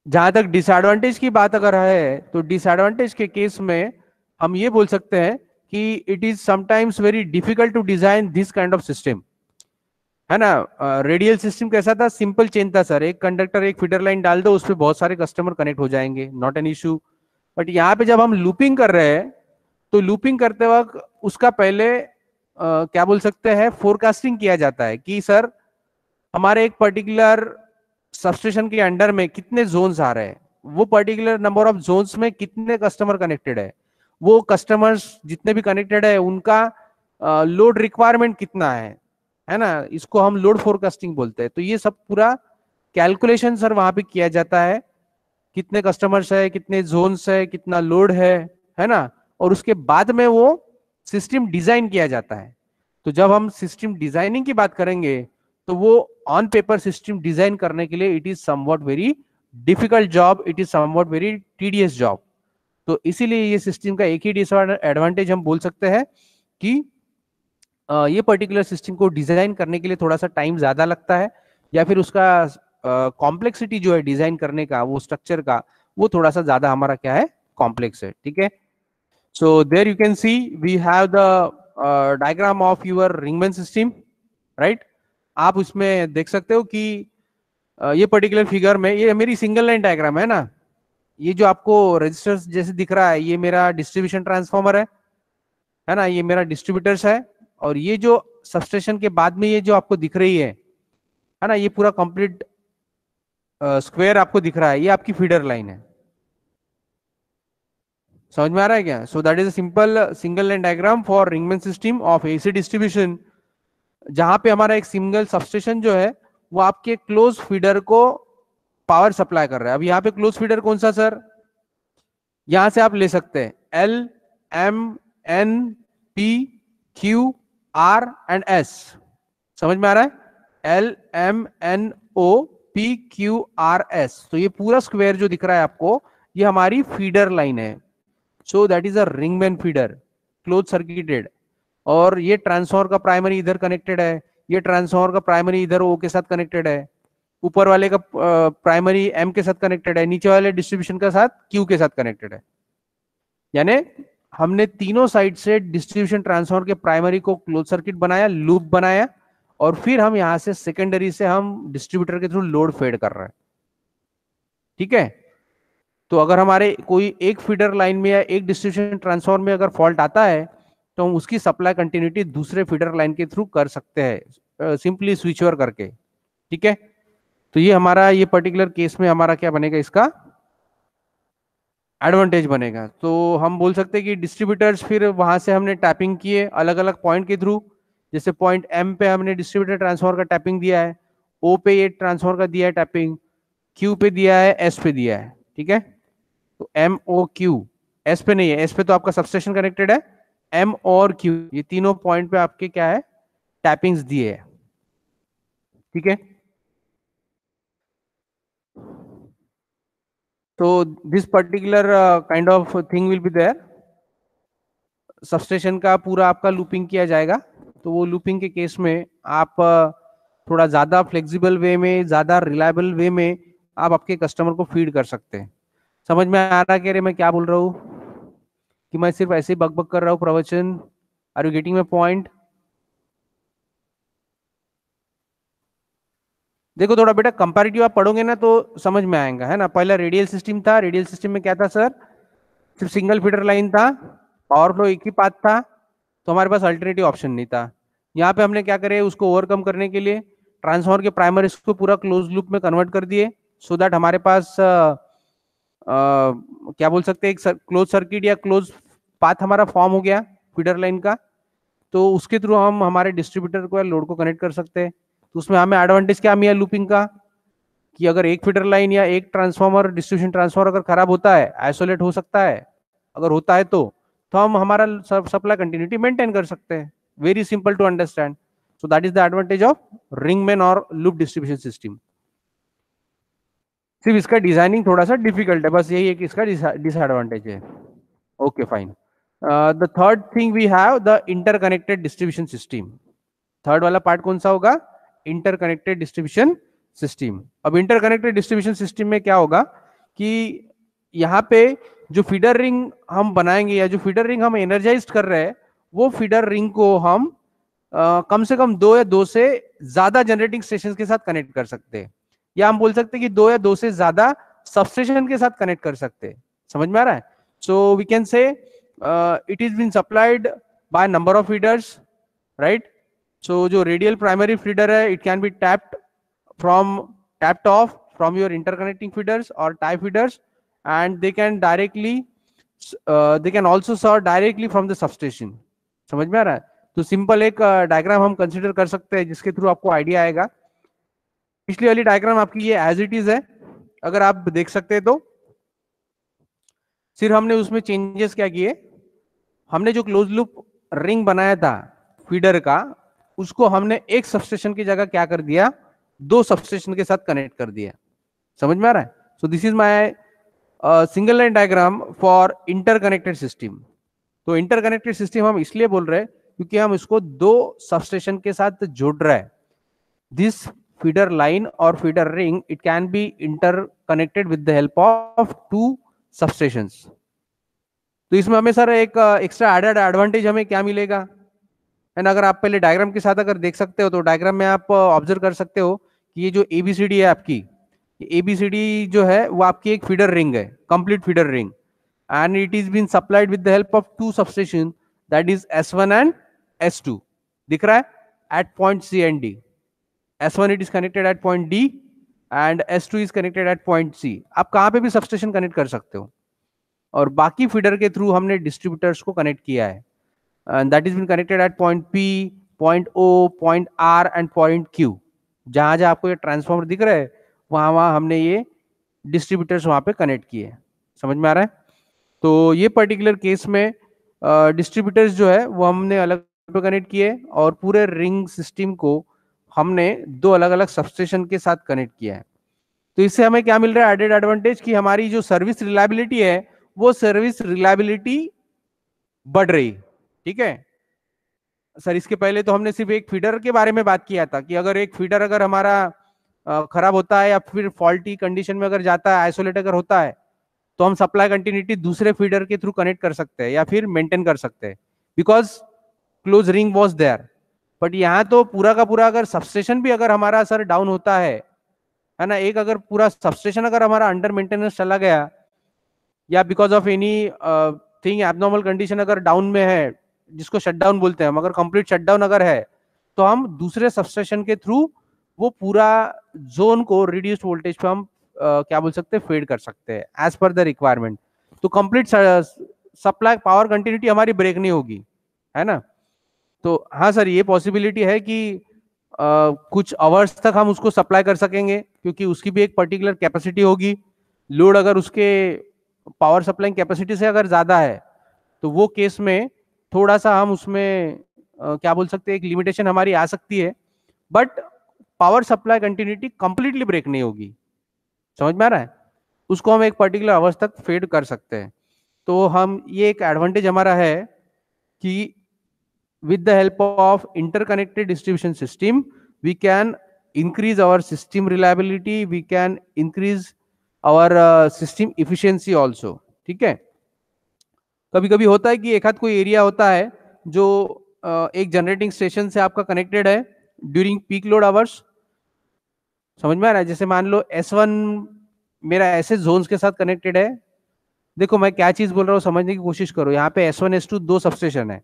जहां तक disadvantage की बात अगर है तो disadvantage के case में हम ये बोल सकते हैं कि it is sometimes very difficult to design this kind of system, है ना। रेडियल सिस्टम कैसा था? सिंपल चेन था सर, एक कंडक्टर एक फीडर लाइन डाल दो, उस पर बहुत सारे कस्टमर कनेक्ट हो जाएंगे, नॉट एन इशू। बट यहाँ पे जब हम लूपिंग कर रहे हैं तो लूपिंग करते वक्त उसका पहले क्या बोल सकते हैं, फोरकास्टिंग किया जाता है कि सर हमारे एक पर्टिकुलर सबस्टेशन के अंडर में कितने जोन्स आ रहे हैं, वो पर्टिकुलर नंबर ऑफ जोन्स में कितने कस्टमर कनेक्टेड है, वो कस्टमर्स जितने भी कनेक्टेड है उनका लोड रिक्वायरमेंट कितना है ना, इसको हम लोड फोरकास्टिंग बोलते हैं। तो ये सब पूरा कैलकुलेशन सर वहां पे किया जाता है, कितने कस्टमर्स है, कितने जोन्स है, कितना लोड है ना, और उसके बाद में वो सिस्टम डिजाइन किया जाता है। तो जब हम सिस्टम डिजाइनिंग की बात करेंगे तो वो ऑन पेपर सिस्टम डिजाइन करने के लिए it is somewhat very difficult job, it is somewhat very tedious job. तो इसीलिए ये सिस्टम का एक ही डिसएडवांटेज हम बोल सकते हैं कि ये पर्टिकुलर सिस्टम को डिजाइन करने के लिए थोड़ा सा टाइम ज्यादा लगता है, या फिर उसका कॉम्प्लेक्सिटी जो है डिजाइन करने का, वो स्ट्रक्चर का, वो थोड़ा सा ज्यादा हमारा क्या है, कॉम्प्लेक्स है। ठीक है, so there you can see we have the diagram of your ring main system, right. आप उसमें देख सकते हो कि ये पर्टिकुलर फिगर में ये मेरी सिंगल लाइन डायग्राम है ना, ये जो आपको रजिस्टर्स जैसे दिख रहा है ये मेरा डिस्ट्रीब्यूशन ट्रांसफॉर्मर है ना, ये मेरा डिस्ट्रीब्यूटर्स है, और ये जो सबस्टेशन के बाद में ये जो आपको दिख रही है ना, ये पूरा कंप्लीट स्क्वायर आपको दिख रहा है, ये आपकी फीडर लाइन है। समझ में आ रहा है क्या? So that is a simple single line diagram for ring main system of AC distribution, जहां पे हमारा एक सिंगल सबस्टेशन जो है वो आपके क्लोज फीडर को पावर सप्लाई कर रहा है। अब यहाँ पे क्लोज फीडर कौन सा सर? यहां से आप ले सकते हैं L, M, N, P, Q, R and S. समझ में आ रहा है? L, M, N, O, P, Q, R, S. तो ये पूरा स्क्वायर जो दिख रहा है आपको, ये हमारी फीडर लाइन है। So that is a ring main feeder, close circuited. और ये ट्रांसफॉर्मर का प्राइमरी इधर कनेक्टेड है, ये ट्रांसफॉर्मर का प्राइमरी इधर ओ के साथ कनेक्टेड है, ऊपर वाले का प्राइमरी एम के साथ कनेक्टेड है, नीचे वाले डिस्ट्रीब्यूशन का साथ क्यू के साथ कनेक्टेड है। यानी हमने तीनों साइड से डिस्ट्रीब्यूशन ट्रांसफॉर्मर के प्राइमरी को क्लोज सर्किट बनाया, लूप बनाया, और फिर हम यहां से सेकेंडरी से हम डिस्ट्रीब्यूटर के थ्रू लोड फेड कर रहे हैं। ठीक है? तो अगर हमारे कोई एक फीडर लाइन में या एक डिस्ट्रीब्यूशन ट्रांसफॉर्मर में अगर फॉल्ट आता है तो हम उसकी सप्लाई कंटिन्यूटी दूसरे फीडर लाइन के थ्रू कर सकते हैं, सिंपली स्विच ओवर करके। ठीक है? तो ये हमारा ये पर्टिकुलर केस में हमारा क्या बनेगा, इसका एडवांटेज बनेगा। तो हम बोल सकते हैं कि डिस्ट्रीब्यूटर्स, फिर वहां से हमने टैपिंग किए अलग अलग पॉइंट के थ्रू। जैसे पॉइंट एम पे हमने डिस्ट्रीब्यूटर ट्रांसफॉर्मर का टैपिंग दिया है, ओ पे ये ट्रांसफॉर्मर का दिया है टैपिंग, क्यू पे दिया है, एस पे दिया है। ठीक है? तो एम ओ क्यू, एस पे नहीं है, एस पे तो आपका सबस्टेशन कनेक्टेड है। एम और क्यू, ये तीनों पॉइंट पे आपके क्या है, टैपिंग्स दिए है। ठीक है? तो this particular kind of thing will be there. Substation का पूरा आपका लूपिंग किया जाएगा। तो वो लूपिंग के केस में आप थोड़ा ज्यादा फ्लेक्सिबल वे में, ज्यादा रिलायबल वे में आप आपके कस्टमर को फीड कर सकते हैं। समझ में आ रहा है कि अरे मैं क्या बोल रहा हूँ, कि मैं सिर्फ ऐसे ही बकबक कर रहा हूँ प्रवचन? Are you getting my point? देखो थोड़ा बेटा कंपैरेटिव आप पढ़ोगे ना तो समझ में आएगा, है ना। पहला रेडियल सिस्टम था, रेडियल सिस्टम में क्या था सर? सिर्फ सिंगल फीडर लाइन था, पावर फ्लो एक ही पाथ था, तो हमारे पास अल्टरनेटिव ऑप्शन नहीं था। यहाँ पे हमने क्या करे, उसको ओवरकम करने के लिए ट्रांसफॉर्मर के प्राइमरी को पूरा क्लोज लूप में कन्वर्ट कर दिए, सो दैट हमारे पास क्या बोल सकते हैं, एक क्लोज सर्किट या क्लोज पाथ हमारा फॉर्म हो गया फीडर लाइन का। तो उसके थ्रू हम हमारे डिस्ट्रीब्यूटर को या लोड को कनेक्ट कर सकते हैं। तो उसमें हमें एडवांटेज क्या मिला लूपिंग का, कि अगर एक फीडर लाइन या एक ट्रांसफॉर्मर, डिस्ट्रीब्यूशन ट्रांसफॉर्मर अगर खराब होता है, आइसोलेट हो सकता है, अगर होता है तो हम हमारा सप्लाई कंटिन्यूटी मेंटेन कर सकते हैं। Very simple to understand. So that is the advantage of ring main और लूप डिस्ट्रीब्यूशन सिस्टम। सिर्फ इसका डिजाइनिंग थोड़ा सा डिफिकल्ट है, बस यही है कि इसका डिसएडवांटेज है। Okay fine. The third thing we have the interconnected distribution system. Third वाला पार्ट कौन सा होगा? Interconnected distribution system. अब इंटरकनेक्टेड डिस्ट्रीब्यूशन सिस्टम में क्या होगा कि यहाँ पे जो फीडर रिंग हम बनाएंगे या जो फीडर रिंग हम एनर्जाइज कर रहे हैं, वो फीडर रिंग को हम कम से कम दो या दो से ज्यादा जनरेटिंग स्टेशन के साथ कनेक्ट कर सकते हैं, या हम बोल सकते हैं कि दो या दो से ज्यादा सबस्टेशन के साथ कनेक्ट कर सकते हैं। समझ में आ रहा है? So we can say it is been supplied by number of feeders, right. So जो रेडियल प्राइमरी फीडर है, it can be tapped off from your interconnecting feeders or tie feeders, and they can also serve directly from the substation। समझ में आ रहा है? तो simple एक diagram हम कंसिडर कर सकते हैं जिसके थ्रू आपको आइडिया आएगा। पिछली वाली डायग्राम आपकी ये एज इट इज है, अगर आप देख सकते हैं तो। सिर्फ हमने उसमें चेंजेस क्या किए, हमने जो क्लोज लूप रिंग बनाया था फीडर का, उसको हमने एक सबस्टेशन की जगह क्या कर दिया, दो सबस्टेशन के साथ कनेक्ट कर दिया। समझ में आ रहा है? सो this is my single line diagram for interconnected system. तो इंटरकनेक्टेड सिस्टम हम इसलिए बोल रहे हैं क्योंकि हम इसको दो सबस्टेशन के साथ जोड़ रहे हैं। दिस फीडर लाइन और feeder ring, it can be interconnected with the help of two substations. तो इसमें हमें सर एक एक्स्ट्रा एडेड एडवांटेज हमें क्या मिलेगा, एंड अगर आप पहले डायग्राम के साथ अगर देख सकते हो तो डायग्राम में आप ऑब्जर्व कर सकते हो कि ये जो एबीसीडी है आपकी, एबीसीडी जो है वो आपकी एक फीडर रिंग है, complete feeder ring, and it is been supplied with the help of two substation, that is S1 and S2। दिख रहा है at point C and D। S1 it is connected at point D and S2 is connected at point C। आप कहां पे भी substation connect कर सकते हो। और बाकी फीडर के थ्रू हमने डिस्ट्रीब्यूटर्स को कनेक्ट किया है, and that is been connected at point P, point O, point R and point Q. जहां जहां आपको ये ट्रांसफॉर्मर दिख रहा है वहां वहां हमने ये डिस्ट्रीब्यूटर्स वहां पे कनेक्ट किए। समझ में आ रहा है? तो ये पर्टिकुलर केस में डिस्ट्रीब्यूटर्स जो है वो हमने अलग पे कनेक्ट किए और पूरे रिंग सिस्टम को हमने दो अलग अलग सबस्टेशन के साथ कनेक्ट किया है। तो इससे हमें क्या मिल रहा है एडेड एडवांटेज कि हमारी जो सर्विस रिलायबिलिटी है वो सर्विस रिलायबिलिटी बढ़ रही। ठीक है सर, इसके पहले तो हमने सिर्फ एक फीडर के बारे में बात किया था कि अगर एक फीडर अगर हमारा खराब होता है या फिर फॉल्टी कंडीशन में अगर जाता है, आइसोलेट अगर होता है, तो हम सप्लाई कंटिन्यूटी दूसरे फीडर के थ्रू कनेक्ट कर सकते हैं या फिर मेंटेन कर सकते हैं, because close ring was there. But यहाँ तो पूरा का पूरा अगर सबस्टेशन भी अगर हमारा सर डाउन होता है ना, एक अगर पूरा सबस्टेशन अगर हमारा अंडर मेंटेनेंस चला गया या because of any thing abnormal condition अगर डाउन में है, जिसको शटडाउन बोलते हैं, अगर कंप्लीट शटडाउन अगर है, तो हम दूसरे सबस्टेशन के थ्रू वो पूरा जोन को रिड्यूस्ड वोल्टेज पे हम क्या बोल सकते हैं, फेड कर सकते हैं एज पर द रिक्वायरमेंट। तो कंप्लीट सप्लाई पावर कंटिन्यूटी हमारी ब्रेक नहीं होगी, है ना। तो हाँ सर, ये पॉसिबिलिटी है कि कुछ आवर्स तक हम उसको सप्लाई कर सकेंगे, क्योंकि उसकी भी एक पर्टिकुलर कैपेसिटी होगी। लोड अगर उसके पावर सप्लाई कैपेसिटी से अगर ज्यादा है तो वो केस में थोड़ा सा हम उसमें क्या बोल सकते हैं, एक लिमिटेशन हमारी आ सकती है, but power supply continuity completely break नहीं होगी। समझ में आ रहा है? उसको हम एक पर्टिकुलर आवर्स तक फेड कर सकते हैं। तो हम ये एक एडवांटेज हमारा है कि with the help of interconnected distribution system we can increase our system reliability, we can increase our system efficiency also। ठीक है, कभी कभी होता है कि एक आध कोई एरिया होता है जो एक जनरेटिंग स्टेशन से आपका कनेक्टेड है ड्यूरिंग पीक लोड आवर्स। समझ में आ रहा है? जैसे मान लो S1 मेरा ऐसे जोन्स के साथ कनेक्टेड है। देखो मैं क्या चीज बोल रहा हूँ समझने की कोशिश करो। यहाँ पे S1 S2 दो सबस्टेशन है।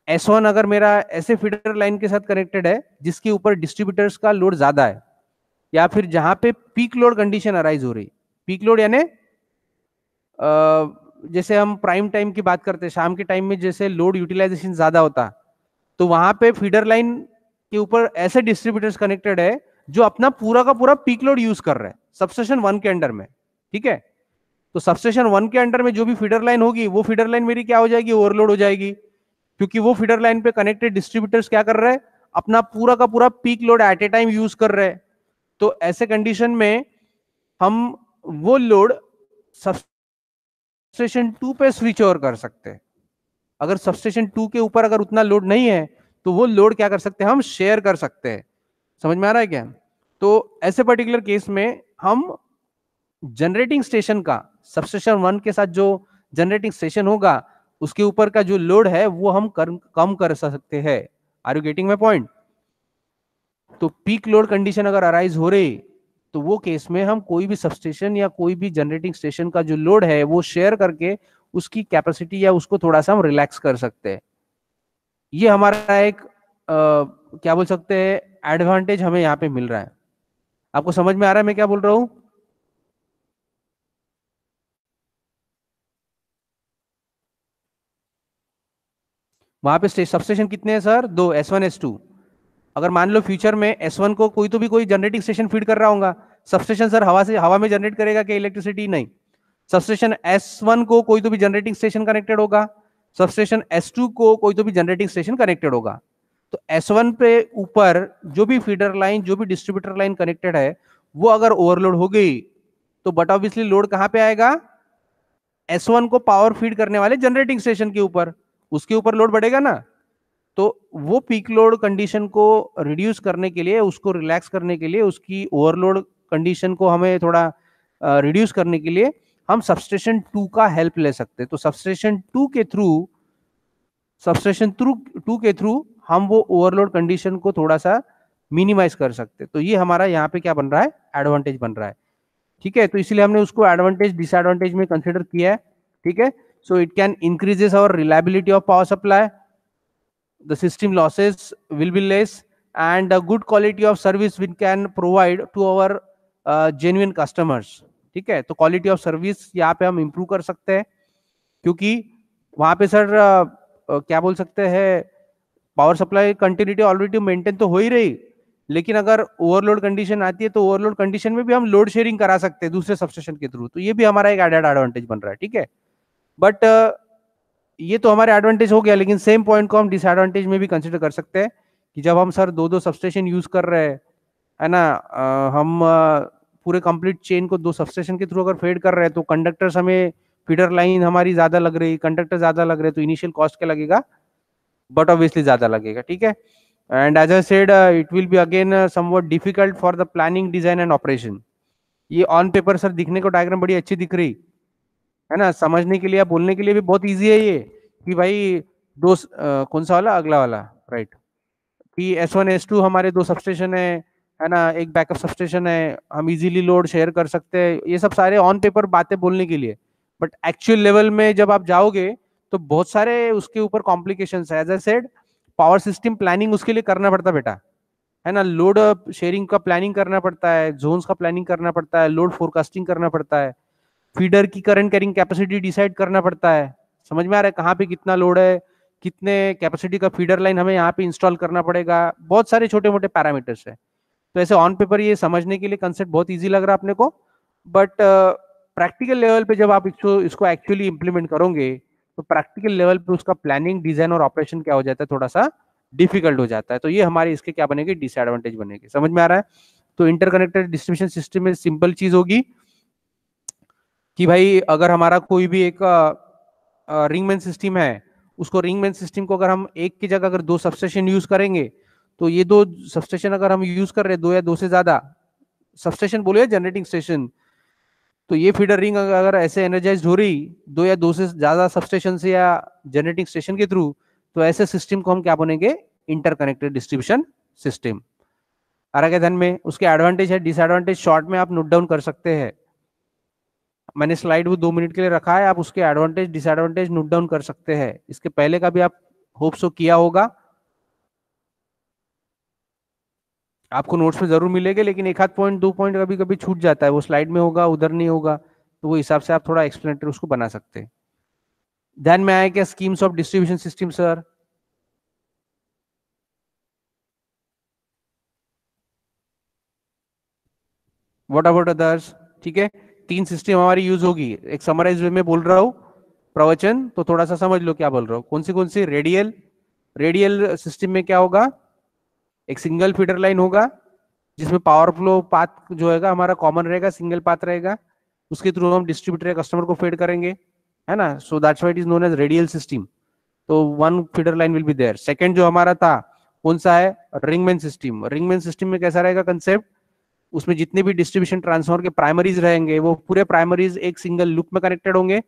S1 अगर मेरा ऐसे फीडर लाइन के साथ कनेक्टेड है जिसके ऊपर डिस्ट्रीब्यूटर्स का लोड ज्यादा है, या फिर जहां पे पीक लोड कंडीशन अराइज हो रही। पीक लोड यानी जैसे हम प्राइम टाइम की बात करते हैं, शाम के टाइम में जैसे लोड यूटिलाइजेशन ज्यादा होता, तो वहां पे फीडर लाइन के ऊपर ऐसे डिस्ट्रीब्यूटर्स कनेक्टेड है जो अपना पूरा का पूरा पीक लोड यूज कर रहे हैं सबस्टेशन 1 के अंडर में। ठीक है, तो सबस्टेशन 1 के अंडर में जो भी फीडर लाइन होगी वो फीडर लाइन मेरी क्या हो जाएगी, ओवरलोड हो जाएगी, क्योंकि वो फीडर लाइन पे कनेक्टेड डिस्ट्रीब्यूटर्स क्या कर रहे हैं, अपना पूरा का पूरा peak load at A time use कर रहे हैं। तो ऐसे कंडीशन में हम वो लोड सबस्टेशन 2 पे स्विच ओवर कर सकते हैं। अगर सबस्टेशन 2 के ऊपर अगर उतना लोड नहीं है तो वो लोड क्या कर सकते हैं, हम शेयर कर सकते हैं। समझ में आ रहा है क्या? तो ऐसे पर्टिकुलर केस में हम जनरेटिंग स्टेशन का सबस्टेशन 1 के साथ जो जनरेटिंग स्टेशन होगा उसके ऊपर का जो लोड है वो हम कम कर सकते हैं। Are you getting my point? तो पीक लोड कंडीशन अगर अराइज हो रही तो वो केस में हम कोई भी सबस्टेशन या कोई भी जनरेटिंग स्टेशन का जो लोड है वो शेयर करके उसकी कैपेसिटी या उसको थोड़ा सा हम रिलैक्स कर सकते हैं। ये हमारा एक क्या बोल सकते हैं एडवांटेज हमें यहाँ पे मिल रहा है। आपको समझ में आ रहा है मैं क्या बोल रहा हूं? वहां पे सबस्टेशन कितने हैं सर? दो, S1 S2। अगर मान लो फ्यूचर में S1 को कोई तो भी कोई जनरेटिंग स्टेशन फीड कर रहा होगा, सबस्टेशन सर हवा में जनरेट करेगा क्या इलेक्ट्रिसिटी? नहीं। सबस्टेशन S1 को कोई तो भी जनरेटिंग स्टेशन कनेक्टेड होगा, सबस्टेशन S2 को कोई तो भी जनरेटिंग स्टेशन कनेक्टेड होगा। तो S1 पे ऊपर जो भी फीडर लाइन जो भी डिस्ट्रीब्यूटर लाइन कनेक्टेड है वो अगर ओवरलोड हो गई तो बट ऑब्वियसली लोड कहां पे आएगा? S1 को पावर फीड करने वाले जनरेटिंग स्टेशन के ऊपर, उसके ऊपर लोड बढ़ेगा ना। तो वो पीक लोड कंडीशन को रिड्यूस करने के लिए, उसको रिलैक्स करने के लिए, उसकी ओवरलोड कंडीशन को हमें थोड़ा रिड्यूस करने के लिए हम सबस्टेशन 2 का हेल्प ले सकते हैं। तो सबस्टेशन 2 के थ्रू हम वो ओवरलोड कंडीशन को थोड़ा सा मिनिमाइज कर सकते हैं। तो ये हमारा यहाँ पे क्या बन रहा है, एडवांटेज बन रहा है। ठीक है, तो इसलिए हमने उसको एडवांटेज डिसएडवांटेज में कंसिडर किया है। ठीक है, so it can increases our reliability of power supply, the system losses will be less, and a good quality of service we can provide to our genuine customers। ठीक है, तो quality of service यहाँ पे हम improve कर सकते हैं। क्योंकि वहां पे सर क्या बोल सकते हैं, power supply continuity already maintain तो हो ही रही, लेकिन अगर ओवरलोड कंडीशन आती है तो ओवरलोड कंडीशन में भी हम लोड शेयरिंग करा सकते हैं दूसरे सबस्टेशन के थ्रू, तो ये भी हमारा एक एडेड एडवांटेज बन रहा है, ठीक है। बट ये तो हमारे एडवांटेज हो गया, लेकिन सेम पॉइंट को हम डिसएडवांटेज में भी कंसिडर कर सकते हैं कि जब हम सर दो दो सबस्टेशन यूज कर रहे हैं, है ना, हम पूरे कंप्लीट चेन को दो सबस्टेशन के थ्रू अगर फेड कर रहे हैं, तो कंडक्टर्स हमें, फीडर लाइन हमारी ज्यादा लग रही, कंडक्टर ज्यादा लग रहे, तो इनिशियल कॉस्ट क्या लगेगा, बट ऑब्वियसली ज्यादा लगेगा, ठीक है। And as I said it will be again somewhat difficult for the planning, design and operation. ये ऑन पेपर सर दिखने को डायग्राम बड़ी अच्छी दिख रही है ना, समझने के लिए या बोलने के लिए भी बहुत इजी है ये, कि भाई दो कौन सा वाला, अगला वाला, राइट, कि S1 S2 हमारे दो सबस्टेशन है ना, एक बैकअप सबस्टेशन है, हम इजीली लोड शेयर कर सकते हैं, ये सब सारे ऑन पेपर बातें बोलने के लिए। बट एक्चुअल लेवल में जब आप जाओगे तो बहुत सारे उसके ऊपर कॉम्प्लिकेशंस है। As I said, power system planning उसके लिए करना पड़ता बेटा, है ना, लोड शेयरिंग का प्लानिंग करना पड़ता है, जोन्स का प्लानिंग करना पड़ता है, लोड फोरकास्टिंग करना पड़ता है, फीडर की करंट कैरिंग कैपेसिटी डिसाइड करना पड़ता है, समझ में आ रहा है, कहाँ पे कितना लोड है, कितने कैपेसिटी का फीडर लाइन हमें यहाँ पे इंस्टॉल करना पड़ेगा, बहुत सारे छोटे मोटे पैरामीटर्स है। तो ऐसे ऑन पेपर ये समझने के लिए कंसेप्ट बहुत इजी लग रहा है अपने को, बट प्रैक्टिकल लेवल पे जब आप इसको एक्चुअली इंप्लीमेंट करोगे, तो प्रैक्टिकल लेवल पे उसका प्लानिंग, डिजाइन और ऑपरेशन क्या हो जाता है, थोड़ा सा डिफिकल्ट हो जाता है। तो ये हमारे इसके क्या बनेगी, डिसएडवांटेज बनेगी, समझ में आ रहा है। तो इंटरकनेक्टेड डिस्ट्रीब्यूशन सिस्टम में सिंपल चीज होगी कि भाई अगर हमारा कोई भी एक रिंगमैन सिस्टम है, उसको रिंगमैन सिस्टम को अगर हम एक की जगह अगर दो सबस्टेशन यूज करेंगे, तो ये दो सबस्टेशन अगर हम यूज कर रहे हैं, दो या दो से ज्यादा सबस्टेशन बोले या जनरेटिंग स्टेशन, तो ये फीडर रिंग अगर ऐसे एनर्जाइज हो रही दो या दो से ज्यादा सबस्टेशन से या जनरेटिंग स्टेशन के थ्रू, तो ऐसे सिस्टम को हम क्या बोलेंगे, इंटरकनेक्टेड डिस्ट्रीब्यूशन सिस्टम। आ रहा क्या ध्यान में, उसके एडवांटेज है, डिसएडवांटेज शॉर्ट में आप नोट डाउन कर सकते हैं, मैंने स्लाइड वो 2 मिनट के लिए रखा है, आप उसके एडवांटेज डिसएडवांटेज नोट डाउन कर सकते हैं, इसके पहले का भी आप होप सो किया होगा, आपको नोट्स में जरूर मिलेंगे, लेकिन एक आध पॉइंट दो पॉइंट कभी कभी छूट जाता है, वो स्लाइड में होगा उधर नहीं होगा, तो वो हिसाब से आप थोड़ा एक्सप्लेनेटरी उसको बना सकते हैं। ध्यान में आया क्या schemes of distribution system sir? What about others? ठीक है, 3 सिस्टम हमारी यूज होगी, एक समराइज वे में बोल रहा हूँ प्रवचन, तो थोड़ा सा समझ लो क्या बोल रहा हूँ। कौन सी रेडियल, रेडियल सिस्टम में क्या होगा, एक सिंगल फीडर लाइन होगा जिसमें पावर फ्लो पाथ जो है हमारा कॉमन रहेगा, सिंगल पाथ रहेगा, उसके थ्रू हम डिस्ट्रीब्यूटर या कस्टमर को फेड करेंगे, है ना, so that's why it is known as radial system. तो one feeder line will be there. Second जो हमारा था कौन सा है, रिंगमैन सिस्टम। रिंगमैन सिस्टम में कैसा रहेगा कंसेप्ट, उसमें जितने भी डिस्ट्रीब्यूशन ट्रांसफॉर्मर के प्राइमरीज रहेंगे, वो पूरे प्राइमरीज एक सिंगल लूप में कनेक्टेड होंगे,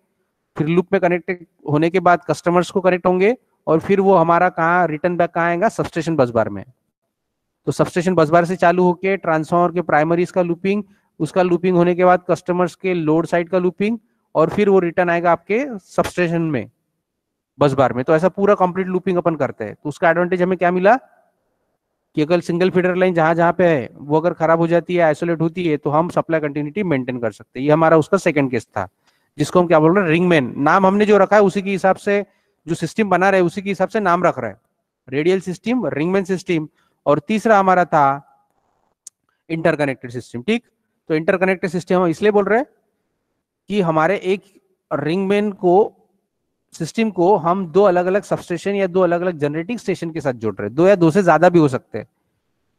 फिर लूप में कनेक्टेड होने के बाद कस्टमर्स को कनेक्ट होंगे, और फिर वो हमारा कहाँ रिटर्न बैक कहाँ आएगा, सबस्टेशन बस बार में। तो सबस्टेशन बस बार से चालू होके ट्रांसफॉर्मर के प्राइमरीज का लूपिंग, उसका लूपिंग होने के बाद कस्टमर्स के लोड साइड का लूपिंग, और फिर वो रिटर्न आएगा आपके सबस्टेशन में बस बार में। तो ऐसा पूरा कंप्लीट लूपिंग अपन करते हैं। तो उसका एडवांटेज हमें क्या मिला कि अगर सिंगल फीडर लाइन जहां जहां पे है वो अगर खराब हो जाती है, आइसोलेट होती है, तो हम सप्लाई कंटिन्यूटी मेंटेन कर सकते हैं। ये हमारा उसका सेकंड केस था, जिसको हम क्या बोल रहे हैं, रिंगमैन। नाम हमने जो रखा है उसी के हिसाब से, जो सिस्टम बना रहे उसी के हिसाब से नाम रख रहा है, रेडियल सिस्टम, रिंगमैन सिस्टम। और तीसरा हमारा था इंटरकनेक्टेड सिस्टम। ठीक, तो इंटरकनेक्टेड सिस्टम हम इसलिए बोल रहे हैं कि हमारे एक रिंगमैन को सिस्टम को हम दो अलग अलग सबस्टेशन या दो अलग अलग जनरेटिंग स्टेशन के साथ जोड़ रहे हैं, दो या दो से ज्यादा भी हो सकते हैं।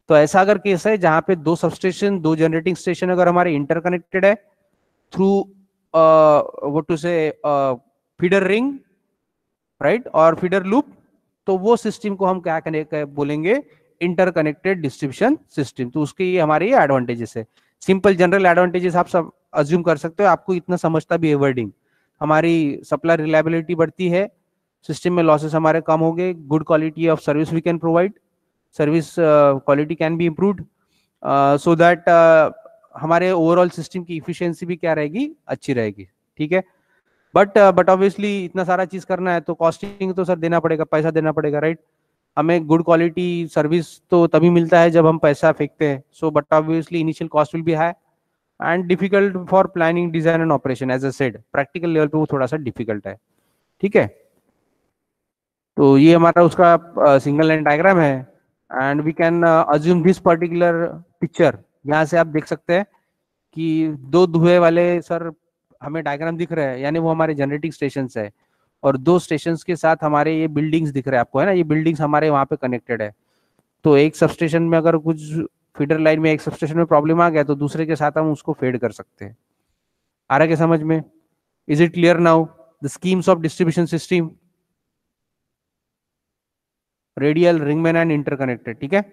तो ऐसा अगर केस है जहां पे दो सबस्टेशन, दो जनरेटिंग स्टेशन अगर हमारे इंटरकनेक्टेड है थ्रू व्हाट टू से फीडर रिंग, राइट, और फीडर लूप, तो वो सिस्टम को हम क्या कनेक्ट बोलेंगे, इंटरकनेक्टेड डिस्ट्रीब्यूशन सिस्टम। तो उसके ये हमारे ये एडवांटेजेस है, सिंपल जनरल एडवांटेजेस आप सब अज्यूम कर सकते हो, आपको इतना समझता भी है वर्डिंग। हमारी सप्लाई रिलायबिलिटी बढ़ती है, सिस्टम में लॉसेस हमारे कम हो गए, good quality of service we can provide, service quality can be improved, so that हमारे ओवरऑल सिस्टम की इफिशियंसी भी क्या रहेगी, अच्छी रहेगी। ठीक है, बट ऑब्वियसली इतना सारा चीज करना है तो कॉस्टिंग तो सर देना पड़ेगा, पैसा देना पड़ेगा, राइट। हमें गुड क्वालिटी सर्विस तो तभी मिलता है जब हम पैसा फेंकते हैं, so but obviously initial cost will be high and difficult for planning, design and operation. As a said, practical level पे वो थोड़ा सा डिफिकल्ट है। ठीक है, तो ये हमारा उसका सिंगल लाइन डायग्राम है। And we can assume this particular picture. यहाँ से आप देख सकते हैं कि दो धुएं वाले सर हमें डायग्राम दिख रहे हैं, यानी वो हमारे जनरेटिंग स्टेशन है। और दो स्टेशंस के साथ हमारे ये बिल्डिंग्स दिख रहे हैं आपको, है ना, ये बिल्डिंग्स हमारे वहाँ पे कनेक्टेड है। तो एक सबस्टेशन में अगर कुछ फीडर लाइन में एक सबस्टेशन में प्रॉब्लम आ गया तो दूसरे के साथ हम उसको फेड कर सकते हैं। आ रहा है क्या समझ में? Is it clear now? The schemes of distribution system, radial, ring main and interconnected, ठीक है।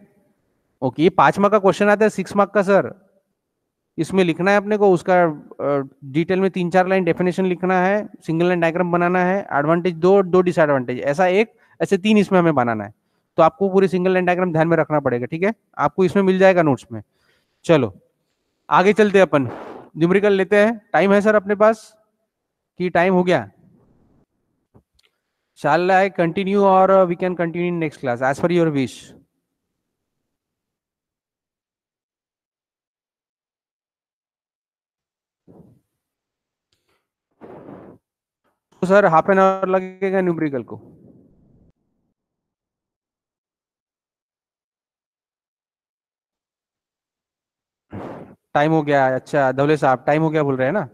ओके, ये 5 मार्क का क्वेश्चन आता है, 6 मार्क का सर। इसमें लिखना है अपने को उसका डिटेल में 3-4 लाइन डेफिनेशन लिखना है, सिंगल लाइन डायग्राम बनाना है, एडवांटेज दो, दो डिसएडवांटेज, ऐसा एक, ऐसे 3 इसमें हमें बनाना है। तो आपको पूरी सिंगल लाइन डायग्राम ध्यान में रखना पड़ेगा, ठीक है। आपको इसमें मिल जाएगा नोट्स में। चलो आगे चलते हैं, अपन न्यूमेरिकल लेते हैं। टाइम है सर अपने पास कि टाइम हो गया? Shall I continue or we can continue in next class as per your wish? तो सर हाफ एन आवर लगेगा न्यूमेरिकल को। टाइम हो गया, अच्छा धवले साहब टाइम हो गया बोल रहे हैं ना?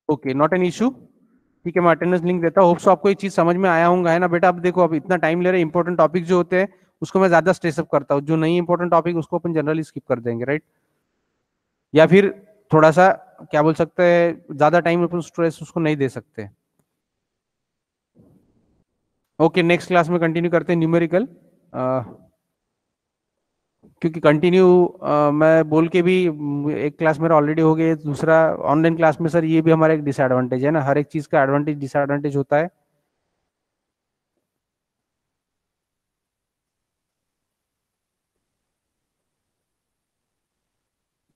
Okay, not an issue. ठीक है, मैं अटेंडेंस लिंक देता हूँ। होप सो आपको ये चीज समझ में आया होगा, है ना बेटा? अब देखो, अब इतना टाइम ले रहे, इंपॉर्टेंट टॉपिक जो होते हैं उसको मैं ज्यादा स्ट्रेस अप करता हूँ, जो नहीं इंपॉर्टेंट टॉपिक उसको अपन जनरली स्किप कर देंगे, राइट? या फिर थोड़ा सा क्या बोल सकते हैं, ज्यादा टाइम अपन स्ट्रेस उसको नहीं दे सकते। ओके, नेक्स्ट क्लास में कंटिन्यू करते हैं न्यूमेरिकल। क्योंकि कंटिन्यू मैं बोल के भी एक क्लास मेरा ऑलरेडी हो गया, दूसरा ऑनलाइन क्लास में सर ये भी हमारा एक डिसएडवांटेज है ना, हर एक चीज का एडवांटेज डिसएडवांटेज होता है।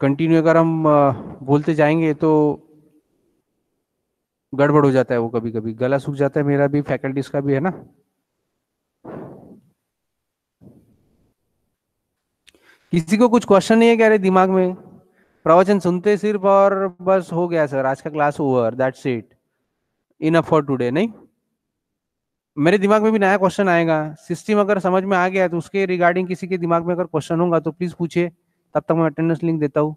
कंटिन्यू अगर हम बोलते जाएंगे तो गड़बड़ हो जाता है, वो कभी कभी गला सूख जाता है, मेरा भी फैकल्टीज का भी, है ना। किसी को कुछ क्वेश्चन नहीं है क्या रे दिमाग में? प्रवचन सुनते सिर्फ और बस हो गया सर, आज का class over, that's it, enough for today, नहीं? मेरे दिमाग में भी नया क्वेश्चन आएगा, सिस्टम अगर समझ में आ गया तो उसके रिगार्डिंग किसी के दिमाग में अगर क्वेश्चन होगा तो प्लीज पूछिए, तब तक मैं अटेंडेंस लिंक देता हूँ।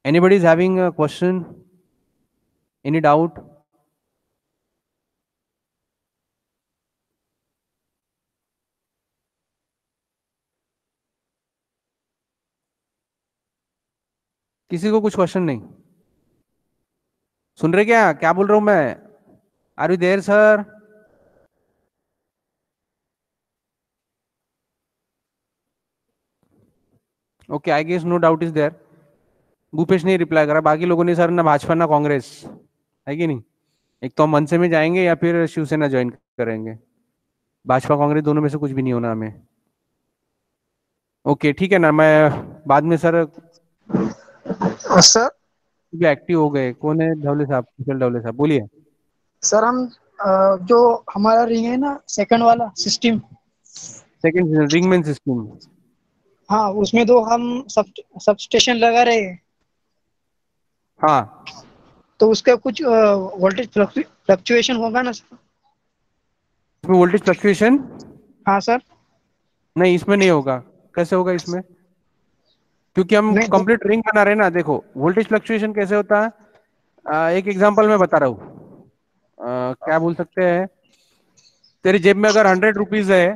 Anybody is having a question, any doubt? किसी को कुछ क्वेश्चन नहीं? सुन रहे क्या क्या बोल रहा हूं मैं? Are you there sir? Okay, I guess no doubt is there. Bhupesh ने रिप्लाई करा, बाकी लोगों ने सर ना भाजपा ना कांग्रेस, है कि नहीं? एक तो हम मनसे में जाएंगे या फिर शिवसेना ज्वाइन करेंगे। भाजपा कांग्रेस दोनों में से कुछ भी नहीं होना हमें। ओके ठीक है ना, मैं बाद में सर सर। भी एक्टिव हो गए। कौन है? ढवले साहब, कुशल ढवले साहब, बोलिए। सर हम जो हमारा रिंग है ना, सेकंड वाला सिस्टम। Second रिंगमैन system. हाँ, उसमें तो हम सब स्टेशन लगा रहे हैं। हाँ, तो उसका कुछ वोल्टेज फ्लक्चुएशन होगा ना सर? इसमें वोल्टेज फ्लक्चुएशन हाँ सर। नहीं, इसमें नहीं होगा। कैसे होगा इसमें? क्योंकि हम नहीं तो। कंप्लीट रिंग बना रहे हैं ना। देखो वोल्टेज फ्लक्चुएशन कैसे होता है, एक एग्जांपल मैं बता रहा हूँ। क्या बोल सकते हैं, तेरी जेब में अगर 100 रुपीज है,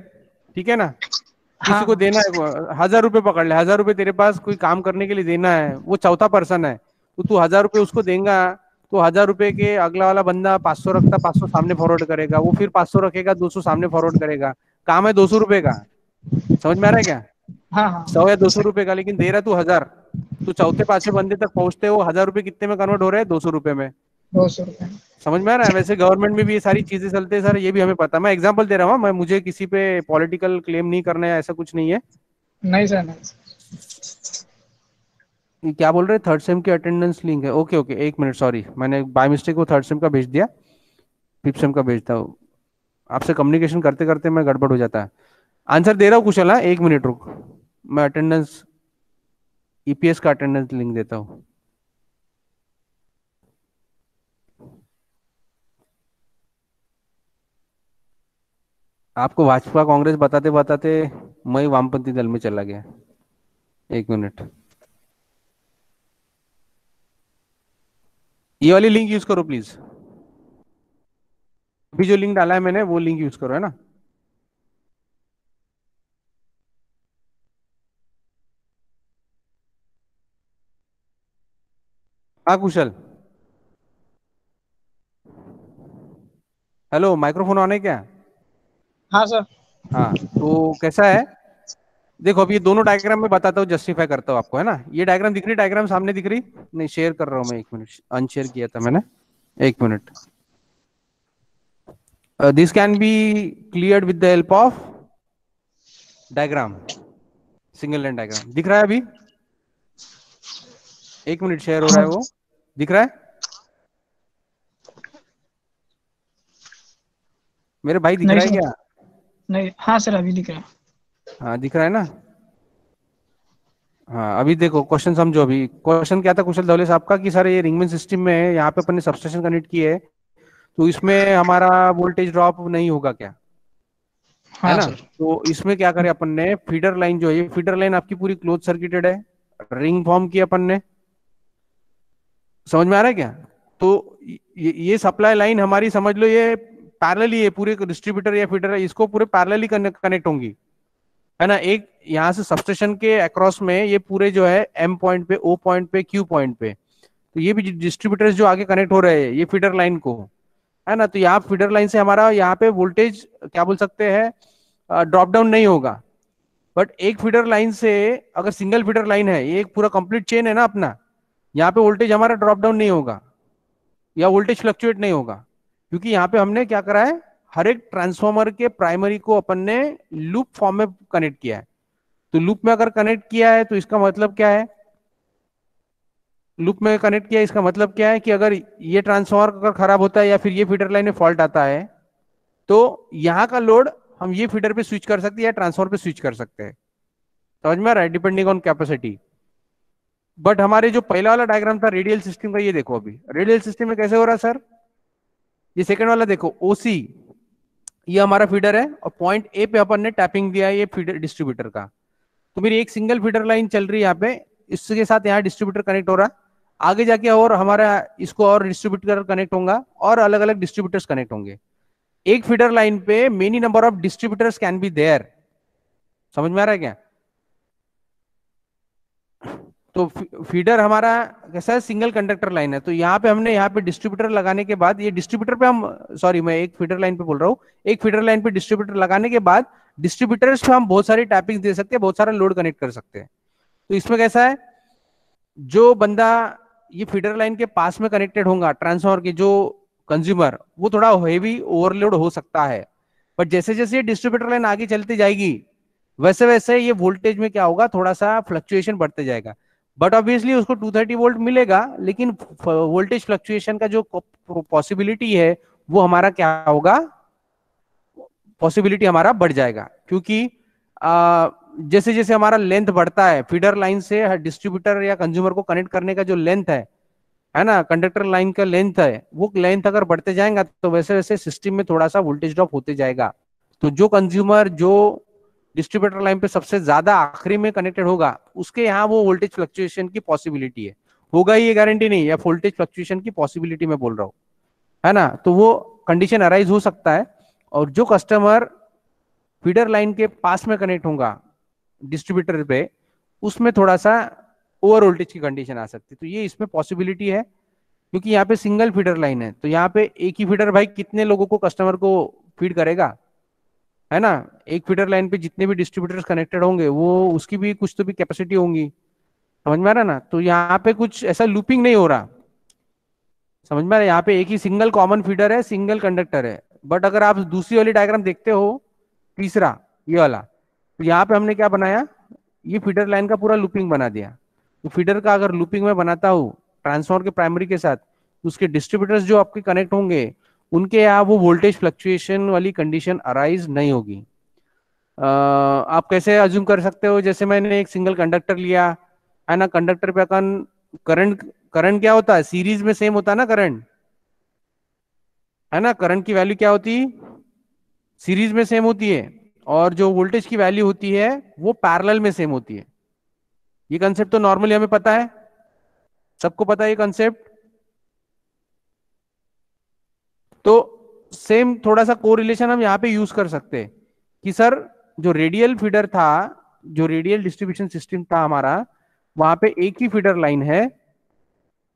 ठीक है ना, किसी हाँ को हाँ। देना है, 1000 रुपये पकड़ ले, 1000 रुपये तेरे पास कोई काम करने के लिए देना है, वो चौथा पर्सन है, तो तू 1000 रुपये उसको देगा। तो 1000 रुपये के अगला वाला बंदा 500 रखता, 500 सामने फॉरवर्ड करेगा, वो फिर 500 रखेगा, 200 सामने फॉरवर्ड करेगा। काम है 200 रुपये का। समझ में आ रहा है क्या? हाँ 100 या 200 रुपये का, लेकिन दे रहा तू 1000। तो चौथे पांचवें बंदे तक पहुंचते वो 1000 रुपये कितने में कन्वर्ट हो रहे हैं? 200 रुपये में। 200 रुपये। समझ में आ रहा है? वैसे गवर्नमेंट में भी ये सारी चीजें चलते हैं सर, ये भी हमें पता है। मैं एग्जांपल दे रहा हूँ, मैं मुझे किसी पे पॉलिटिकल क्लेम नहीं करना है, ऐसा कुछ नहीं है। नहीं सर, नहीं सर। ये क्या बोल रहे हैं? थर्ड सेम की अटेंडेंस लिंक है? ओके ओके, एक मिनट, सॉरी, मैंने बाय मिस्टेक वो थर्ड सेम का भेज दिया, फिफ्थ सेम का भेजता हूँ। आपसे कम्युनिकेशन करते करते मैं गड़बड़ हो जाता है। आंसर दे रहा हूँ कुशल, हाँ, 1 मिनट रुक, मैं अटेंडेंस ईपीएस का अटेंडेंस लिंक देता हूँ। आपको भाजपा कांग्रेस बताते बताते मैं वामपंथी दल में चला गया। एक मिनट, ये वाली लिंक यूज करो प्लीज। अभी जो लिंक डाला है मैंने वो लिंक यूज करो, है ना। हाँ कुशल। हेलो, माइक्रोफोन ऑन है क्या? हाँ सर। हाँ, तो कैसा है? देखो अभी ये दोनों डायग्राम मैं बताता हूँ, जस्टिफाई करता हूँ आपको, है ना। ये डायग्राम दिख रही, डायग्राम सामने दिख रही? नहीं, शेयर कर रहा हूँ मैं, एक मिनट, अनशेयर किया था मैंने। एक minute. This can be cleared with the help of diagram, single line diagram. दिख रहा है अभी? एक मिनट, शेयर हो रहा हाँ। है वो। दिख रहा है मेरे भाई, दिख नहीं रहा है सर। क्या? नहीं, हाँ सर, अभी दिख रहा है। हाँ दिख रहा है ना। हाँ अभी देखो, क्वेश्चन समझो। अभी क्वेश्चन क्या था कुशल धवले साहब का, कि सर ये रिंगमैन सिस्टम में है, यहाँ पे अपन ने सबस्टेशन कनेक्ट की है, तो इसमें हमारा वोल्टेज ड्रॉप नहीं होगा क्या, है हाँ ना। सर। तो इसमें क्या करें अपन ने, फीडर लाइन जो है, ये फीडर लाइन आपकी पूरी क्लोज सर्किटेड है, रिंग फॉर्म की अपन ने। समझ में आ रहा है क्या? तो ये सप्लाई लाइन हमारी, समझ लो ये पैरेलली है, पूरे डिस्ट्रीब्यूटर या फीडर है, इसको पूरे पैरेलली कनेक्ट होंगी, है ना। एक यहाँ से सबस्टेशन के अक्रॉस में ये पूरे जो है एम पॉइंट पे, ओ पॉइंट पे, क्यू पॉइंट पे, तो ये भी डिस्ट्रीब्यूटर्स जो आगे कनेक्ट हो रहे हैं ये फीडर लाइन को, है ना। तो यहाँ फीडर लाइन से हमारा यहाँ पे वोल्टेज क्या बोल सकते हैं, ड्रॉप डाउन नहीं होगा। बट एक फीडर लाइन से, अगर सिंगल फीडर लाइन है, ये एक पूरा कंप्लीट चेन है ना अपना, यहाँ पे वोल्टेज हमारा ड्रॉप डाउन नहीं होगा या वोल्टेज फ्लक्चुएट नहीं होगा, क्योंकि यहाँ पे हमने क्या करा है, हर एक ट्रांसफॉर्मर के प्राइमरी को अपन ने लूप फॉर्म में कनेक्ट किया है। तो लूप में अगर कनेक्ट किया है तो इसका मतलब क्या है, लूप में कनेक्ट किया इसका मतलब क्या है कि अगर ये ट्रांसफॉर्मर अगर खराब होता है या फिर ये फीडर लाइन में फॉल्ट आता है, तो यहाँ का लोड हम ये फीडर पे स्विच कर सकते हैं या ट्रांसफॉर्मर पे स्विच कर सकते हैं। समझ में आ रहा है, डिपेंडिंग ऑन कैपेसिटी। बट हमारे जो पहला वाला डायग्राम था रेडियल सिस्टम का, ये देखो अभी रेडियल सिस्टम में कैसे हो रहा है सर। ये सेकंड वाला देखो, ओसी, ये हमारा फीडर है और पॉइंट ए पे अपन ने टैपिंग दिया है ये फीडर डिस्ट्रीब्यूटर का। तो मेरी एक सिंगल फीडर लाइन चल रही है यहाँ पे, इसके साथ यहाँ डिस्ट्रीब्यूटर कनेक्ट हो रहा है। आगे जाके और हमारा इसको और डिस्ट्रीब्यूटर कनेक्ट होगा और अलग अलग डिस्ट्रीब्यूटर्स कनेक्ट होंगे। एक फीडर लाइन पे many number of distributors can be there. समझ में आ रहा है क्या? तो फीडर हमारा कैसा है, सिंगल कंडक्टर लाइन है, तो यहाँ पे हमने यहाँ पे डिस्ट्रीब्यूटर लगाने के बाद, ये डिस्ट्रीब्यूटर पे हम, सॉरी मैं एक फीडर लाइन पे बोल रहा हूँ, एक फीडर लाइन पे डिस्ट्रीब्यूटर लगाने के बाद डिस्ट्रीब्यूटर्स पे हम बहुत सारी टैपिंग दे सकते हैं, बहुत सारा लोड कनेक्ट कर सकते हैं। तो इसमें कैसा है, जो बंदा ये फीडर लाइन के पास में कनेक्टेड होगा ट्रांसफॉर्मर के, जो कंज्यूमर, वो थोड़ा हेवी ओवरलोड हो सकता है। बट जैसे जैसे ये डिस्ट्रीब्यूटर लाइन आगे चलती जाएगी, वैसे वैसे ये वोल्टेज में क्या होगा, थोड़ा सा फ्लक्चुएशन बढ़ते जाएगा। बट ऑब्वियसली उसको 230 वोल्ट मिलेगा, लेकिन वोल्टेज फ्लक्चुएशन का जो पॉसिबिलिटी है वो हमारा क्या होगा, पॉसिबिलिटी हमारा बढ़ जाएगा। क्योंकि जैसे जैसे हमारा लेंथ बढ़ता है फीडर लाइन से डिस्ट्रीब्यूटर या कंज्यूमर को कनेक्ट करने का जो लेंथ है ना, कंडक्टर लाइन का लेंथ है, वो लेंथ अगर बढ़ते जाएगा तो वैसे वैसे सिस्टम में थोड़ा सा वोल्टेज ड्रॉप होते जाएगा। तो जो कंज्यूमर जो डिस्ट्रीब्यूटर लाइन पे सबसे ज्यादा आखिरी में कनेक्टेड होगा, उसके यहाँ वो वोल्टेज फ्लक्चुएशन की पॉसिबिलिटी है, होगा ये गारंटी नहीं, या वोल्टेज फ्लक्चुएशन की पॉसिबिलिटी में बोल रहा हूँ, है ना। तो वो कंडीशन अराइज हो सकता है। और जो कस्टमर फीडर लाइन के पास में कनेक्ट होगा डिस्ट्रीब्यूटर पे, उसमें थोड़ा सा ओवर वोल्टेज की कंडीशन आ सकती है। तो ये इसमें पॉसिबिलिटी है, क्योंकि यहाँ पे सिंगल फीडर लाइन है, तो यहाँ पे एक ही फीडर भाई कितने लोगों को, कस्टमर को फीड करेगा, है ना। एक फीडर लाइन पे जितने भी डिस्ट्रीब्यूटर्स कनेक्टेड होंगे, वो उसकी भी कुछ तो भी कैपेसिटी होंगी। समझ में आ रहा है ना। तो यहाँ पे कुछ ऐसा लूपिंग नहीं हो रहा। समझ में आ रहा है, यहाँ पे एक ही सिंगल कॉमन फीडर है, सिंगल कंडक्टर है। बट अगर आप दूसरी वाली डायग्राम देखते हो, तीसरा ये वाला, तो यहाँ पे हमने क्या बनाया, ये फीडर लाइन का पूरा लूपिंग बना दिया। तो फीडर का अगर लूपिंग में बनाता हूँ ट्रांसफॉर्मर के प्राइमरी के साथ, तो उसके डिस्ट्रीब्यूटर्स जो आपके कनेक्ट होंगे, उनके यहाँ वो वोल्टेज फ्लक्चुएशन वाली कंडीशन अराइज नहीं होगी। आप कैसे अज्यूम कर सकते हो, जैसे मैंने एक सिंगल कंडक्टर लिया, है ना। कंडक्टर पे अपन करंट करंट क्या होता है, सीरीज में सेम होता है ना करंट, है ना। करंट की वैल्यू क्या होती है, सीरीज में सेम होती है। और जो वोल्टेज की वैल्यू होती है वो पैरेलल में सेम होती है। ये कंसेप्ट तो नॉर्मली हमें पता है, सबको पता है ये कंसेप्ट। तो सेम थोड़ा सा कोरिलेशन हम यहाँ पे यूज कर सकते हैं कि सर जो रेडियल फीडर था, जो रेडियल डिस्ट्रीब्यूशन सिस्टम था हमारा, वहां पे एक ही फीडर लाइन है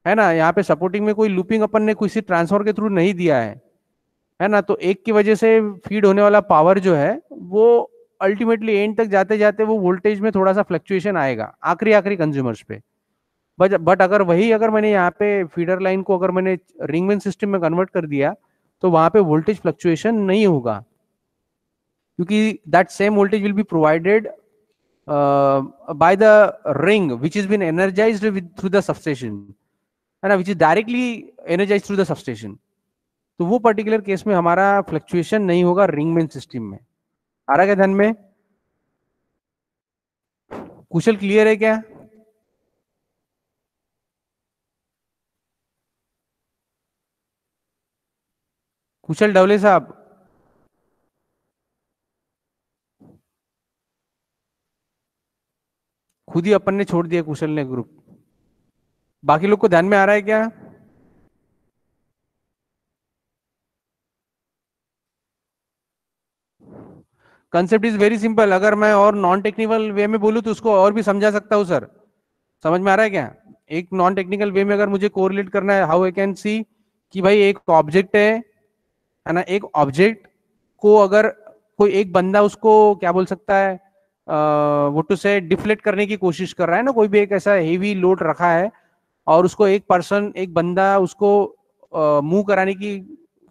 ना। यहाँ पे सपोर्टिंग में कोई लूपिंग अपन ने किसी ट्रांसफर के थ्रू नहीं दिया है ना। तो एक की वजह से फीड होने वाला पावर जो है वो अल्टीमेटली एंड तक जाते जाते वो वोल्टेज में थोड़ा सा फ्लक्चुएशन आएगा आखिरी आखिरी कंज्यूमर्स पे। बट अगर वही अगर मैंने यहाँ पे फीडर लाइन को अगर मैंने रिंगमैन सिस्टम में कन्वर्ट कर दिया तो वहां पे वोल्टेज फ्लक्चुएशन नहीं होगा, क्योंकि that same voltage will be provided by the ring which is been energized through the substation, है ना, which is directly energize through the substation. तो वो पर्टिकुलर केस में हमारा फ्लक्चुएशन नहीं होगा रिंगमैन सिस्टम में। आ रहा क्या ध्यान में? कुशल क्लियर है क्या? कुशल डवले साहब, खुद ही अपन ने छोड़ दिया कुशल ने ग्रुप। बाकी लोग को ध्यान में आ रहा है क्या? Concept is very simple. अगर मैं और नॉन टेक्निकल वे में बोलूँ तो उसको और भी समझा सकता हूँ सर। समझ में आ रहा है क्या? एक नॉन टेक्निकल वे में अगर मुझे कोरिलेट करना है, हाउ आई कैन सी कि भाई एक ऑब्जेक्ट है ना। एक ऑब्जेक्ट को अगर कोई एक बंदा उसको क्या बोल सकता है, वो टू से डिफ्लेक्ट करने की कोशिश कर रहा है ना, कोई भी एक ऐसा हेवी लोड रखा है और उसको एक पर्सन एक बंदा उसको मूव कराने की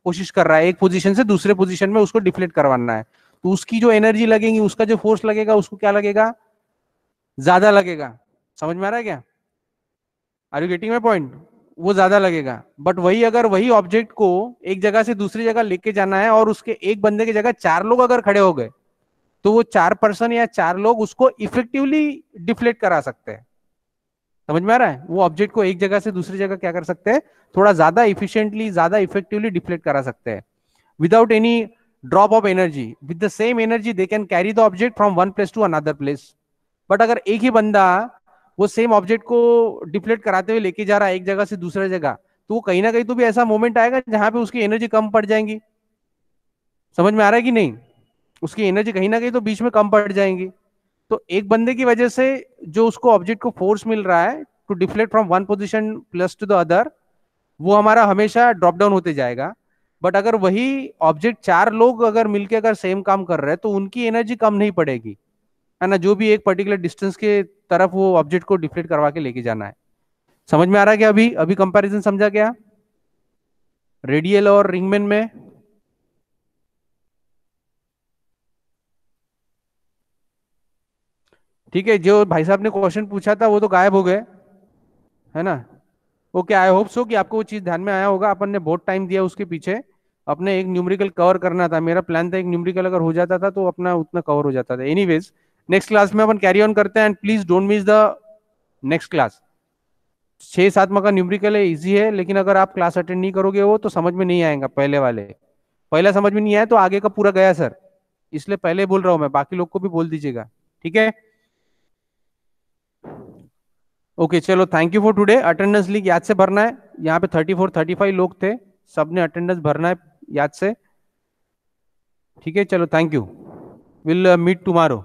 कोशिश कर रहा है, एक पोजीशन से दूसरे पोजीशन में उसको डिफ्लेक्ट करवाना है। तो उसकी जो एनर्जी लगेगी, उसका जो फोर्स लगेगा, उसको क्या लगेगा, ज्यादा लगेगा। समझ में आ रहा है क्या? Are you getting my point? वो ज्यादा लगेगा। बट वही अगर वही ऑब्जेक्ट को एक जगह से दूसरी जगह लेके जाना है और उसके एक बंदे की जगह चार लोग अगर खड़े हो गए तो वो चार पर्सन या चार लोग उसको इफेक्टिवली डिफ्लेक्ट करा सकते हैं। समझ में आ रहा है? वो ऑब्जेक्ट को एक जगह से दूसरी जगह क्या कर सकते हैं, थोड़ा ज्यादा इफिशियंटली ज्यादा इफेक्टिवली डिफ्लेक्ट करा सकते हैं without any drop of energy. With the same energy they can carry the object from one place to another place. But अगर एक ही बंदा वो सेम ऑब्जेक्ट को डिफ्लेक्ट कराते हुए लेके जा रहा है एक जगह से दूसरी जगह, तो वो कहीं ना कहीं तो भी ऐसा मोमेंट आएगा जहां पे उसकी एनर्जी कम पड़ जाएंगी। समझ में आ रहा है कि नहीं? उसकी एनर्जी कहीं ना कहीं तो बीच में कम पड़ जाएंगी। तो एक बंदे की वजह से जो उसको ऑब्जेक्ट को फोर्स मिल रहा है to deflect from one position plus to the other, वो हमारा हमेशा ड्रॉप डाउन होते जाएगा। बट अगर वही ऑब्जेक्ट चार लोग अगर मिलके अगर सेम काम कर रहे हैं तो उनकी एनर्जी कम नहीं पड़ेगी, है ना, जो भी एक पर्टिकुलर डिस्टेंस के तरफ वो ऑब्जेक्ट को डिफ्लेक्ट करवा के लेके जाना है। समझ में आ रहा है क्या? अभी अभी कंपैरिजन समझा क्या रेडियल और रिंगमैन में? ठीक है, जो भाई साहब ने क्वेश्चन पूछा था वो तो गायब हो गए, है ना। ओके, आई होप सो कि आपको वो चीज ध्यान में आया होगा। अपन ने बहुत टाइम दिया उसके पीछे, अपने एक न्यूमेरिकल कवर करना था। मेरा प्लान था एक न्यूमेरिकल अगर हो जाता था तो अपना उतना कवर हो जाता था। एनीवेज, नेक्स्ट क्लास में अपन कैरी ऑन करते हैं and please don't miss the next class. 6-7 का न्यूमेरिकल है, इजी है, लेकिन अगर आप क्लास अटेंड नहीं करोगे वो तो समझ में नहीं आएगा। पहले वाले पहला समझ में नहीं आया तो आगे का पूरा गया सर। इसलिए पहले बोल रहा हूं मैं, बाकी लोग को भी बोल दीजिएगा, ठीक है। ओके चलो, thank you for today. Attendance league याद से भरना है। यहाँ पे 34-35 लोग थे, सबने अटेंडेंस भरना है याद से, ठीक है। चलो, thank you, will meet tomorrow.